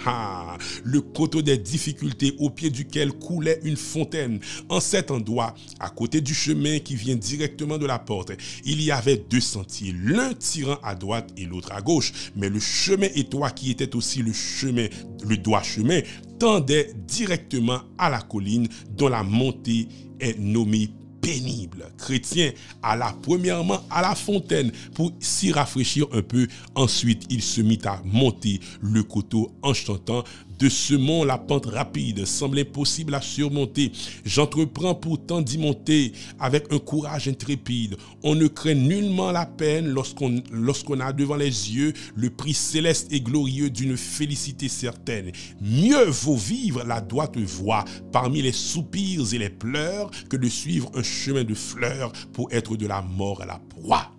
Le coteau des difficultés au pied duquel coulait une fontaine. En cet endroit, à côté du chemin qui vient directement de la porte, il y avait deux sentiers, l'un tirant à droite et l'autre à gauche. Mais le chemin étroit qui était aussi le droit chemin, tendait directement à la colline dont la montée est nommée pénible. Chrétien alla premièrement à la fontaine pour s'y rafraîchir un peu. Ensuite, il se mit à monter le coteau en chantant. De ce mont, la pente rapide semble impossible à surmonter. J'entreprends pourtant d'y monter avec un courage intrépide. On ne craint nullement la peine lorsqu'on a devant les yeux le prix céleste et glorieux d'une félicité certaine. Mieux vaut vivre la droite voie parmi les soupirs et les pleurs que de suivre un chemin de fleurs pour être de la mort à la proie.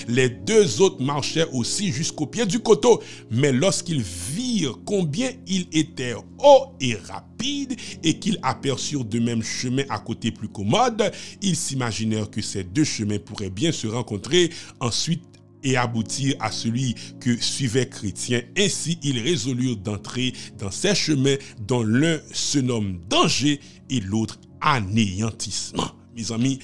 Les deux autres marchaient aussi jusqu'au pied du coteau, mais lorsqu'ils virent combien il était haut et rapide et qu'ils aperçurent de même chemin à côté plus commode, ils s'imaginèrent que ces deux chemins pourraient bien se rencontrer ensuite et aboutir à celui que suivait Chrétien. Ainsi, ils résolurent d'entrer dans ces chemins dont l'un se nomme danger et l'autre anéantissement. Mes amis,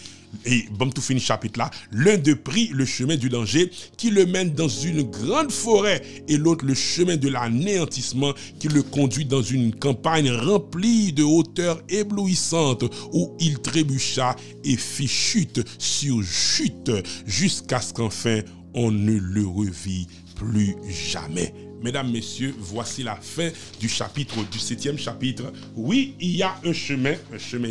et bon, tout fini chapitre là, l'un d'eux prit le chemin du danger qui le mène dans une grande forêt et l'autre le chemin de l'anéantissement qui le conduit dans une campagne remplie de hauteurs éblouissantes où il trébucha et fit chute sur chute jusqu'à ce qu'enfin on ne le revit plus jamais. Mesdames, messieurs, voici la fin du 7e chapitre. Oui, il y a un chemin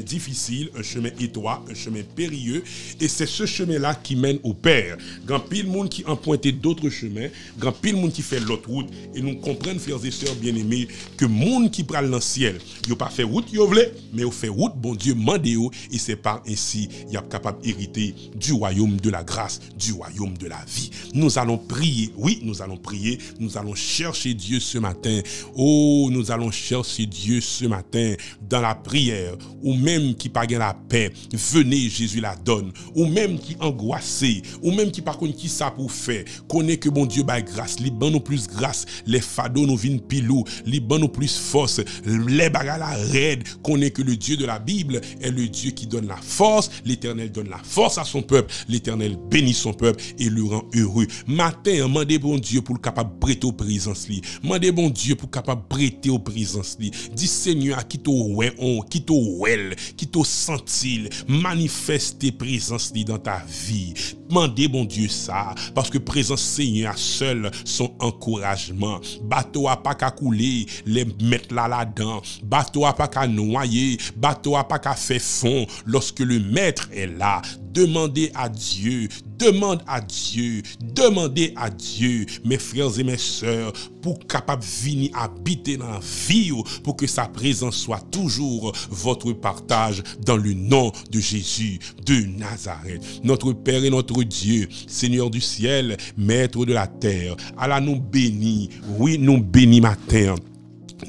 difficile, un chemin étroit, un chemin périlleux, et c'est ce chemin-là qui mène au Père. Grand pile monde qui empruntait d'autres chemins, grand pile monde qui fait l'autre route, et nous comprenons, frères et sœurs bien-aimés, que monde qui prend dans le ciel, il n'a pas fait route, il voulait, mais il fait route, bon Dieu, mandéo, et c'est par ainsi, il est capable d'hériter du royaume de la grâce, du royaume de la vie. Nous allons prier, oui, nous allons prier, nous allons chercher Dieu ce matin. Oh, nous allons chercher Dieu ce matin dans la prière. Ou même qui pas la paix, venez, Jésus la donne. Ou même qui angoissé, ou même qui par contre qui ça pour faire. Connaît que bon Dieu bail grâce, li ban nous plus grâce, les fados nous viennent pilou, li ban nous plus force, les bagarres la raide. Connaît que le Dieu de la Bible est le Dieu qui donne la force. L'Éternel donne la force à son peuple. L'Éternel bénit son peuple et le rend heureux. Matin, demandez bon Dieu pour le capable prêter aux présence li. Mandez bon Dieu pour capable prêter aux présence li. Dis Seigneur qui t'oué on, qui t'oué, qui t'o sentil, manifeste présence li dans ta vie. Mandez, bon Dieu, ça. Parce que présence Seigneur seul son encouragement. Bateau a pas qu'à couler, les mettre là-dedans. Bateau a pas qu'à noyer. Bateau a pas qu'à faire fond. Lorsque le maître est là, demandez à Dieu. Demande à Dieu. Demandez à Dieu, mes frères et mes sœurs, pour capable venir habiter dans la vie, pour que sa présence soit toujours votre partage dans le nom de Jésus de Nazareth. Notre Père et notre Dieu, Seigneur du ciel, Maître de la terre, Allah nous bénit. Oui, nous bénit matin.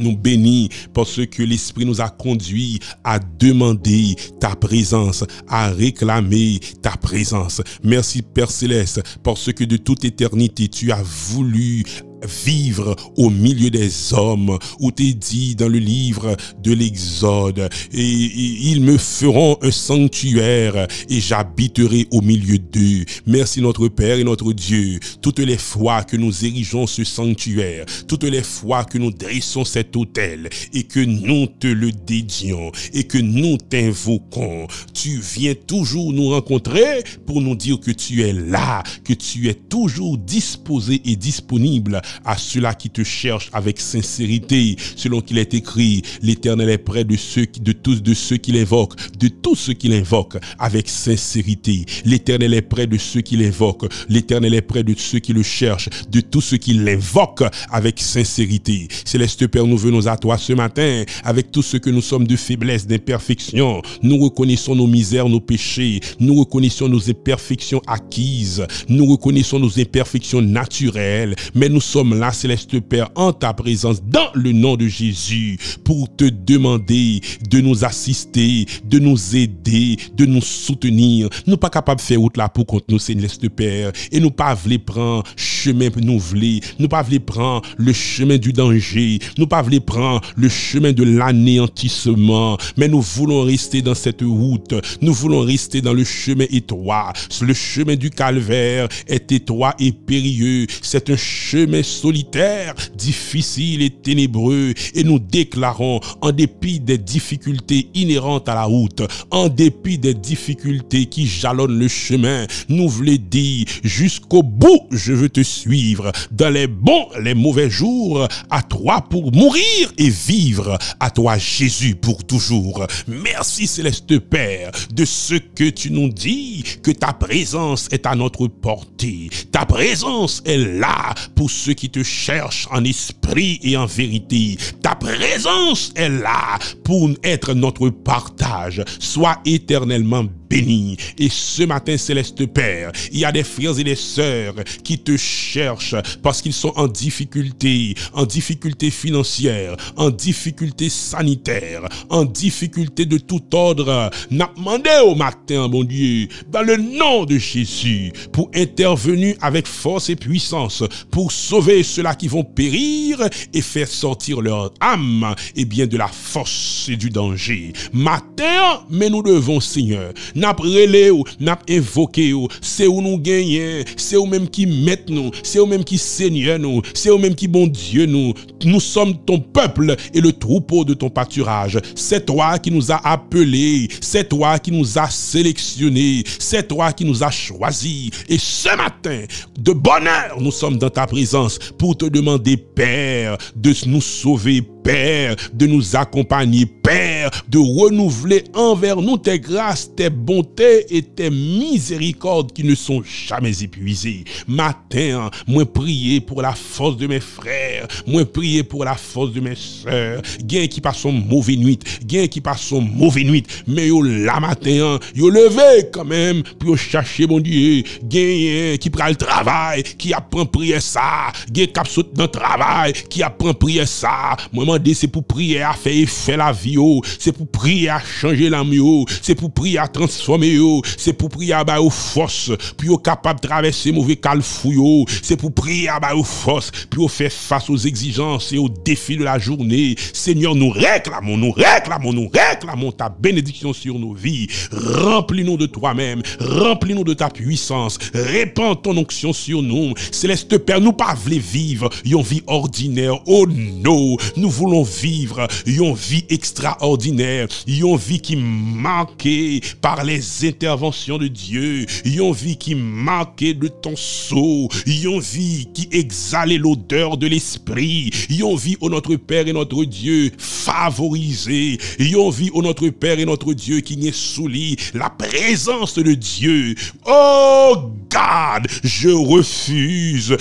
Nous bénis parce que l'Esprit nous a conduits à demander ta présence, à réclamer ta présence. Merci Père Céleste parce que de toute éternité, tu as voulu vivre au milieu des hommes, où t'es dit dans le livre de l'Exode, et ils me feront un sanctuaire et j'habiterai au milieu d'eux. Merci notre Père et notre Dieu, toutes les fois que nous érigeons ce sanctuaire, toutes les fois que nous dressons cet autel et que nous te le dédions et que nous t'invoquons, tu viens toujours nous rencontrer pour nous dire que tu es là, que tu es toujours disposé et disponible à ceux-là qui te cherchent avec sincérité, selon qu'il est écrit, l'Éternel est près de tous ceux qui l'invoquent, de tous ceux qui l'invoquent avec sincérité. L'Éternel est près de ceux qui l'invoquent, l'Éternel est près de ceux qui le cherchent, de tous ceux qui l'invoquent avec sincérité. Céleste Père, nous venons à toi ce matin avec tout ce que nous sommes de faiblesse, d'imperfection. Nous reconnaissons nos misères, nos péchés, nous reconnaissons nos imperfections acquises, nous reconnaissons nos imperfections naturelles, mais nous sommes là, Céleste Père, en ta présence, dans le nom de Jésus, pour te demander de nous assister, de nous aider, de nous soutenir. Nous pas capables de faire route là pour contre nous, Céleste Père, et nous pas voulons prendre chemin nous voulons, nous pas voulons prendre le chemin du danger, nous pas voulons prendre le chemin de l'anéantissement, mais nous voulons rester dans cette route, nous voulons rester dans le chemin étroit. Le chemin du calvaire est étroit et périlleux, c'est un chemin solitaire, difficile et ténébreux, et nous déclarons, en dépit des difficultés inhérentes à la route, en dépit des difficultés qui jalonnent le chemin, nous voulons dire, jusqu'au bout je veux te suivre, dans les bons, les mauvais jours, à toi pour mourir et vivre, à toi Jésus pour toujours. Merci Céleste Père de ce que tu nous dis, que ta présence est à notre portée, ta présence est là pour ceux qui te cherchent en esprit et en vérité. Ta présence est là pour être notre partage. Sois éternellement béni. Et ce matin, Céleste Père, il y a des frères et des sœurs qui te cherchent parce qu'ils sont en difficulté financière, en difficulté sanitaire, en difficulté de tout ordre. N'a demandé au matin, mon Dieu, dans le nom de Jésus, pour intervenir avec force et puissance, pour sauver ceux-là qui vont périr et faire sortir leur âme, et bien de la force et du danger. Matin, mais nous devons, Seigneur, n'a relé ou n'a invoqué ou, c'est où nous gagnons, c'est où même qui mettent nous, c'est où même qui Seigneur nous, c'est où même qui bon Dieu nous. Nous sommes ton peuple et le troupeau de ton pâturage. C'est toi qui nous as appelés, c'est toi qui nous as sélectionnés, c'est toi qui nous as choisis. Et ce matin, de bonne heure, nous sommes dans ta présence pour te demander, Père, de nous sauver, Père, de nous accompagner, Père, de renouveler envers nous tes grâces, tes bontés et tes miséricordes qui ne sont jamais épuisées. Matin, moi prier pour la force de mes frères, moi prier pour la force de mes sœurs, gain qui passe son mauvais nuit, mais yo la matin, yo levé quand même pour chercher mon Dieu, gain qui prend le travail, qui apprend prier ça, gain qui saute dans le travail, qui apprend prier ça. Moi c'est pour prier à faire la vie, c'est pour prier à changer l'âme, c'est pour prier à transformer, c'est pour prier à bailler aux forces, puis au capable de traverser mauvais calfouille, c'est pour prier à bailler aux forces, puis au faire face aux exigences et aux défis de la journée. Seigneur, nous réclamons ta bénédiction sur nos vies. Remplis-nous de toi-même, remplis-nous de ta puissance, répands ton onction sur nous. Céleste Père, nous pas voulons vivre une vie ordinaire. Oh non, nous voulons voulons vivre une vie extraordinaire, une vie qui marquée par les interventions de Dieu, une vie qui marquée de ton sceau, une vie qui exhalait l'odeur de l'esprit, une vie où notre Père et notre Dieu favorisé, une vie où notre Père et notre Dieu qui est sous lui la présence de Dieu. Oh God, je refuse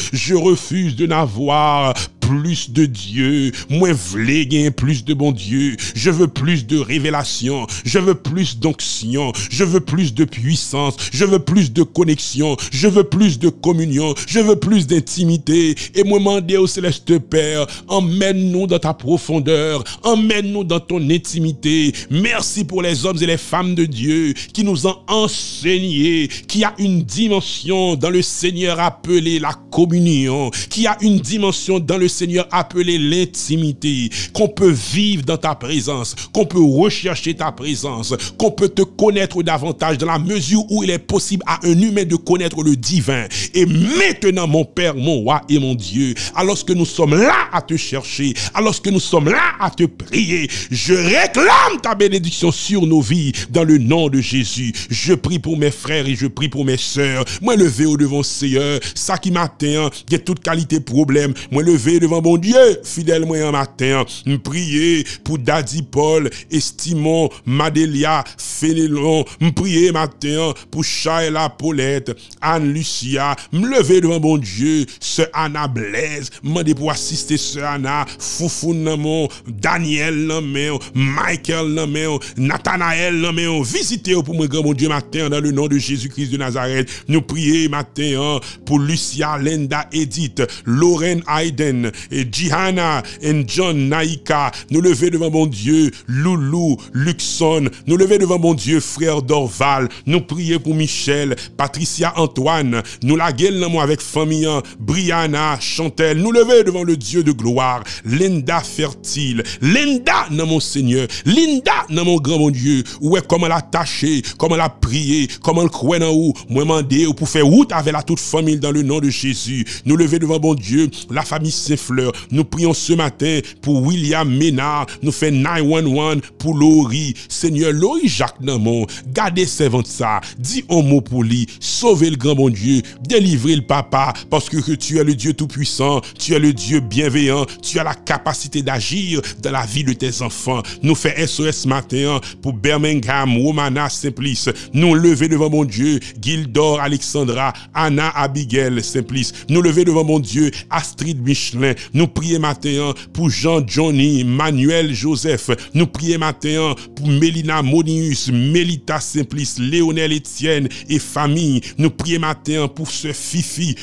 de n'avoir plus de Dieu. Moi, v'lais gagner plus de bon Dieu. Je veux plus de révélation. Je veux plus d'onction. Je veux plus de puissance. Je veux plus de connexion. Je veux plus de communion. Je veux plus d'intimité. Et moi, demander au Céleste Père, emmène-nous dans ta profondeur. Emmène-nous dans ton intimité. Merci pour les hommes et les femmes de Dieu qui nous ont enseigné qu'il y a une dimension dans le Seigneur appelée la communion, qu'il y a une dimension dans le Seigneur appelée l'intimité, qu'on peut vivre dans ta présence, qu'on peut rechercher ta présence, qu'on peut te connaître davantage dans la mesure où il est possible à un humain de connaître le divin. Et maintenant, mon Père, mon roi et mon Dieu, alors que nous sommes là à te chercher, alors que nous sommes là à te prier, je réclame ta bénédiction sur nos vies dans le nom de Jésus. Je prie pour mes frères et je prie pour mes sœurs. Moi, levé au devant Seigneur, ça qui m'atteint, il y a toute qualité problème. Moi, levé devant mon Dieu, fidèle moi un matin, me prier pour Daddy Paul, Estimon, Madélia, Fénélon, me prier matin pour Shaila Paulette, Anne Lucia, me lever devant mon Dieu, Sœur Anna Blaise, demander pour assister Sœur Anna, Foufou Namon, Daniel Namon, Michael Namon, Nathanaël Namon, visitez pour moi grand mon Dieu matin dans le nom de Jésus-Christ de Nazareth. Nous prier matin pour Lucia, Linda, Edith, Lorraine Hayden, et Jihanna et John Naïka, nous lever devant mon Dieu, Loulou, Luxon, nous lever devant mon Dieu, frère Dorval, nous prier pour Michel, Patricia Antoine, nous la gueule avec famille, Brianna, Chantel, nous lever devant le Dieu de gloire, Linda Fertile, Linda, non mon Seigneur, Linda, non mon grand mon Dieu, où est comment elle a tâché, comment elle a prié, comment elle croit dans où, moi mandé pour faire route avec la toute famille dans le nom de Jésus, nous lever devant mon Dieu, la famille Saint-Fleur, nous prions ce matin pour William Ménard, nous fait 911 pour Laurie, Seigneur, Laurie Jacques Namon, gardez servante ça, dis un mot pour lui, sauvez le grand bon Dieu, délivrez le papa, parce que tu es le Dieu tout-puissant, tu es le Dieu bienveillant, tu as la capacité d'agir dans la vie de tes enfants. Nous fait SOS matin pour Birmingham, Romana Simplice, nous lever devant mon Dieu, Gildor Alexandra, Anna Abigail Simplice, nous lever devant mon Dieu, Astrid Michelin, nous prions matin pour Jean Johnny, Manuel Joseph, nous prions matin pour Mélina Monius, Mélita Simplice, Léonel Etienne et famille, nous prions matin pour ce Fifi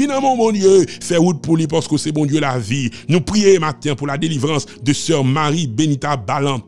dans mon Dieu, fait route pour lui parce que c'est bon Dieu la vie, nous prions matin pour la délivrance de sœur Marie Benita Ballant,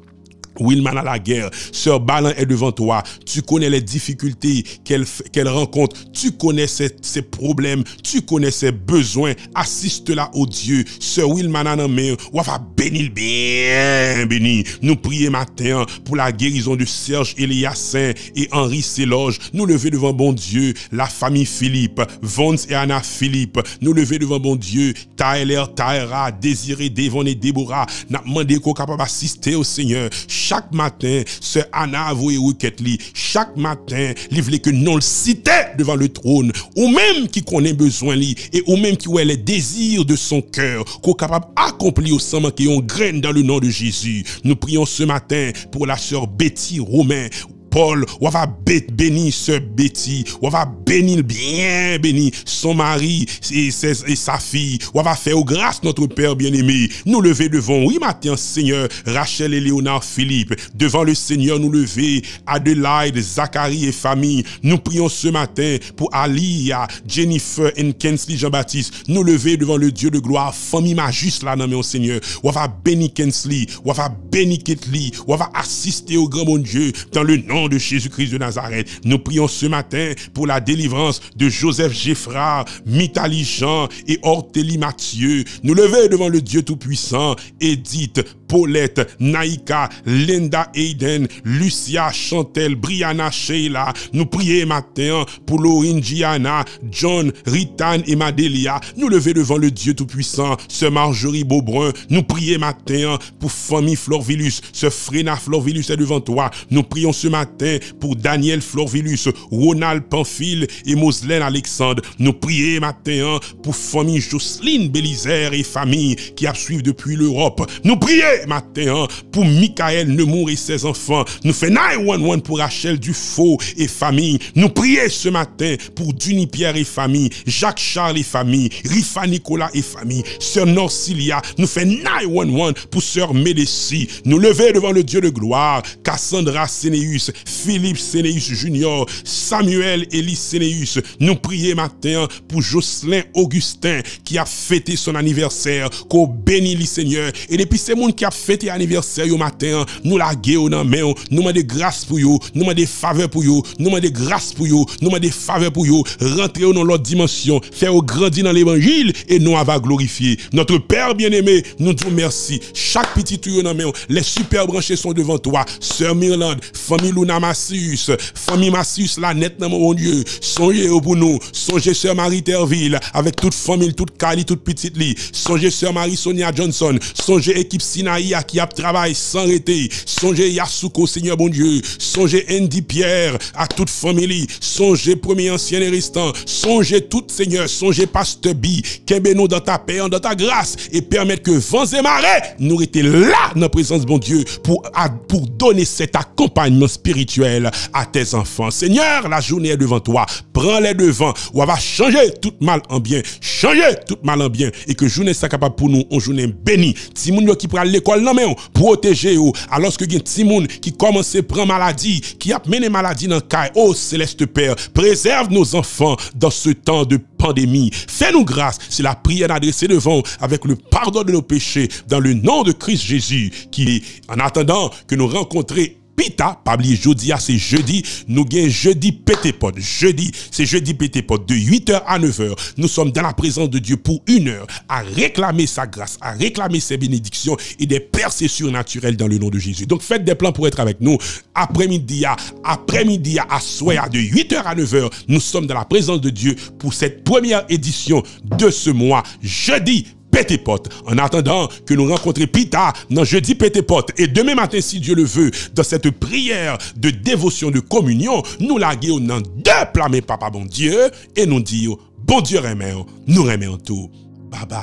Wilman à la guerre, sœur Balan est devant toi, tu connais les difficultés qu'elle rencontre, tu connais ses problèmes, tu connais ses besoins, assiste-la au Dieu, sœur Wilman à la main, on va bénir bien béni. Nous prions matin pour la guérison de Serge Eliassin et Henri Séloge, nous lever devant bon Dieu, la famille Philippe, Vance et Anna Philippe, nous lever devant bon Dieu, Tyler, Tyra, Désiré, Devon et Déborah, n'a demandé qu'on capable assister au Seigneur. Chaque matin, ce Anna avoué requête li. Chaque matin, il voulait que non le citait devant le trône. Ou même qui connaît besoin li. Et ou même qui a les désirs de son cœur. Qu'on capable d'accomplir au sang qui ont graine dans le nom de Jésus. Nous prions ce matin pour la sœur Betty Romain. Paul, on va bénir sœur Betty, on va bénir bien béni son mari et sa fille, on va faire grâce notre Père bien-aimé. Nous lever devant, oui matin Seigneur, Rachel et Léonard Philippe, devant le Seigneur nous lever, Adelaide, Zacharie et famille. Nous prions ce matin pour Alia, Jennifer et Kensley Jean-Baptiste, nous lever devant le Dieu de gloire, famille majuste là dans mon Seigneur. On va bénir Kensley, on va bénir Ketli, on va assister au grand bon Dieu dans le nom de Jésus-Christ de Nazareth. Nous prions ce matin pour la délivrance de Joseph Geffrard, Mitali Jean et Ortélie Mathieu. Nous lever devant le Dieu Tout-Puissant, Edith, Paulette, Naïka, Linda Aiden, Lucia, Chantel, Brianna, Sheila. Nous prions matin pour Laurine, Gianna, John, Ritan et Madelia. Nous lever devant le Dieu Tout-Puissant, Sœur Marjorie Beaubrun. Nous prions matin pour famille Florvilus, Sœur Frena Florvilus est devant toi. Nous prions ce matin pour Daniel Florvilus, Ronald Pamphile et Moselène Alexandre. Nous prions matin pour famille Jocelyne Bélisaire et famille qui a suivi depuis l'Europe. Nous prions matin pour Michael Nemour et ses enfants. Nous faisons 911 pour Rachel Dufaux et famille. Nous prions ce matin pour Duny Pierre et famille, Jacques Charles et famille, Rifa Nicolas et famille, Sœur Norcilia. Nous faisons 911 pour Sœur Médécie. Nous lever devant le Dieu de gloire, Cassandra Sénéus, Philippe Sénéus Junior, Samuel Élie Sénéus. Nous prions matin pour Jocelyn Augustin qui a fêté son anniversaire, qu'on bénit le Seigneur. Et depuis ces monde qui a fêté anniversaire au matin, nous la guéons dans main, nous demandons grâce pour vous, nous demandons faveur pour vous, nous demandons grâce pour vous, nous demandons faveur pour vous. Rentrez dans l'autre dimension, faire grandir dans l'évangile et nous va glorifier. Notre Père bien-aimé, nous disons merci. Chaque petit tuyau dans main, les super branchés sont devant toi. Sœur Mirland, famille Luna Massius, famille Massius, la nette dans mon Dieu. Songez pour nous, songez Sœur Marie Terville, avec toute famille, toute Kali, toute petite lit. Songez Sœur Marie Sonia Johnson, songez équipe Sinaïa qui a travaillé sans arrêter. Songez Yasuko, Seigneur bon Dieu. Songez Andy Pierre, à toute famille. Songez premier ancien et restant. Songez tout Seigneur. Songez Pasteur B. Kembe-nous dans ta paix, dans ta grâce. Et permettre que vents et marées nous étions là dans la présence bon Dieu pour donner cet accompagnement spirituel à tes enfants. Seigneur, la journée est devant toi. Prends-les devant. Ou va changer tout mal en bien. Changer tout mal en bien. Et que journée soit capable pour nous, une journée bénie. Timoun qui prend l'école, non mais protéger ou. Alors que y a Timoun qui commence à prendre maladie, qui a mené maladie dans le cas. Oh Céleste Père, préserve nos enfants dans ce temps de pandémie. Fais-nous grâce. C'est la prière adressée devant avec le pardon de nos péchés dans le nom de Christ Jésus qui, en attendant que nous rencontrions Pita, pas oublier jeudi, c'est jeudi, nous gagnons jeudi pété-pot. Jeudi, c'est jeudi pété-pot de 8h à 9h. Nous sommes dans la présence de Dieu pour 1 heure à réclamer sa grâce, à réclamer ses bénédictions et des percées surnaturelles dans le nom de Jésus. Donc faites des plans pour être avec nous. Après-midi à soir de 8h à 9h, nous sommes dans la présence de Dieu pour cette première édition de ce mois, jeudi pété-pot. En attendant que nous rencontrions Pita dans jeudi pété-pot et demain matin, si Dieu le veut, dans cette prière de dévotion, de communion, nous la guéons dans 2 plats, mais papa bon Dieu, et nous disons, bon Dieu remet, nous remet tout. Bye bye.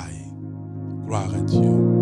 Gloire à Dieu.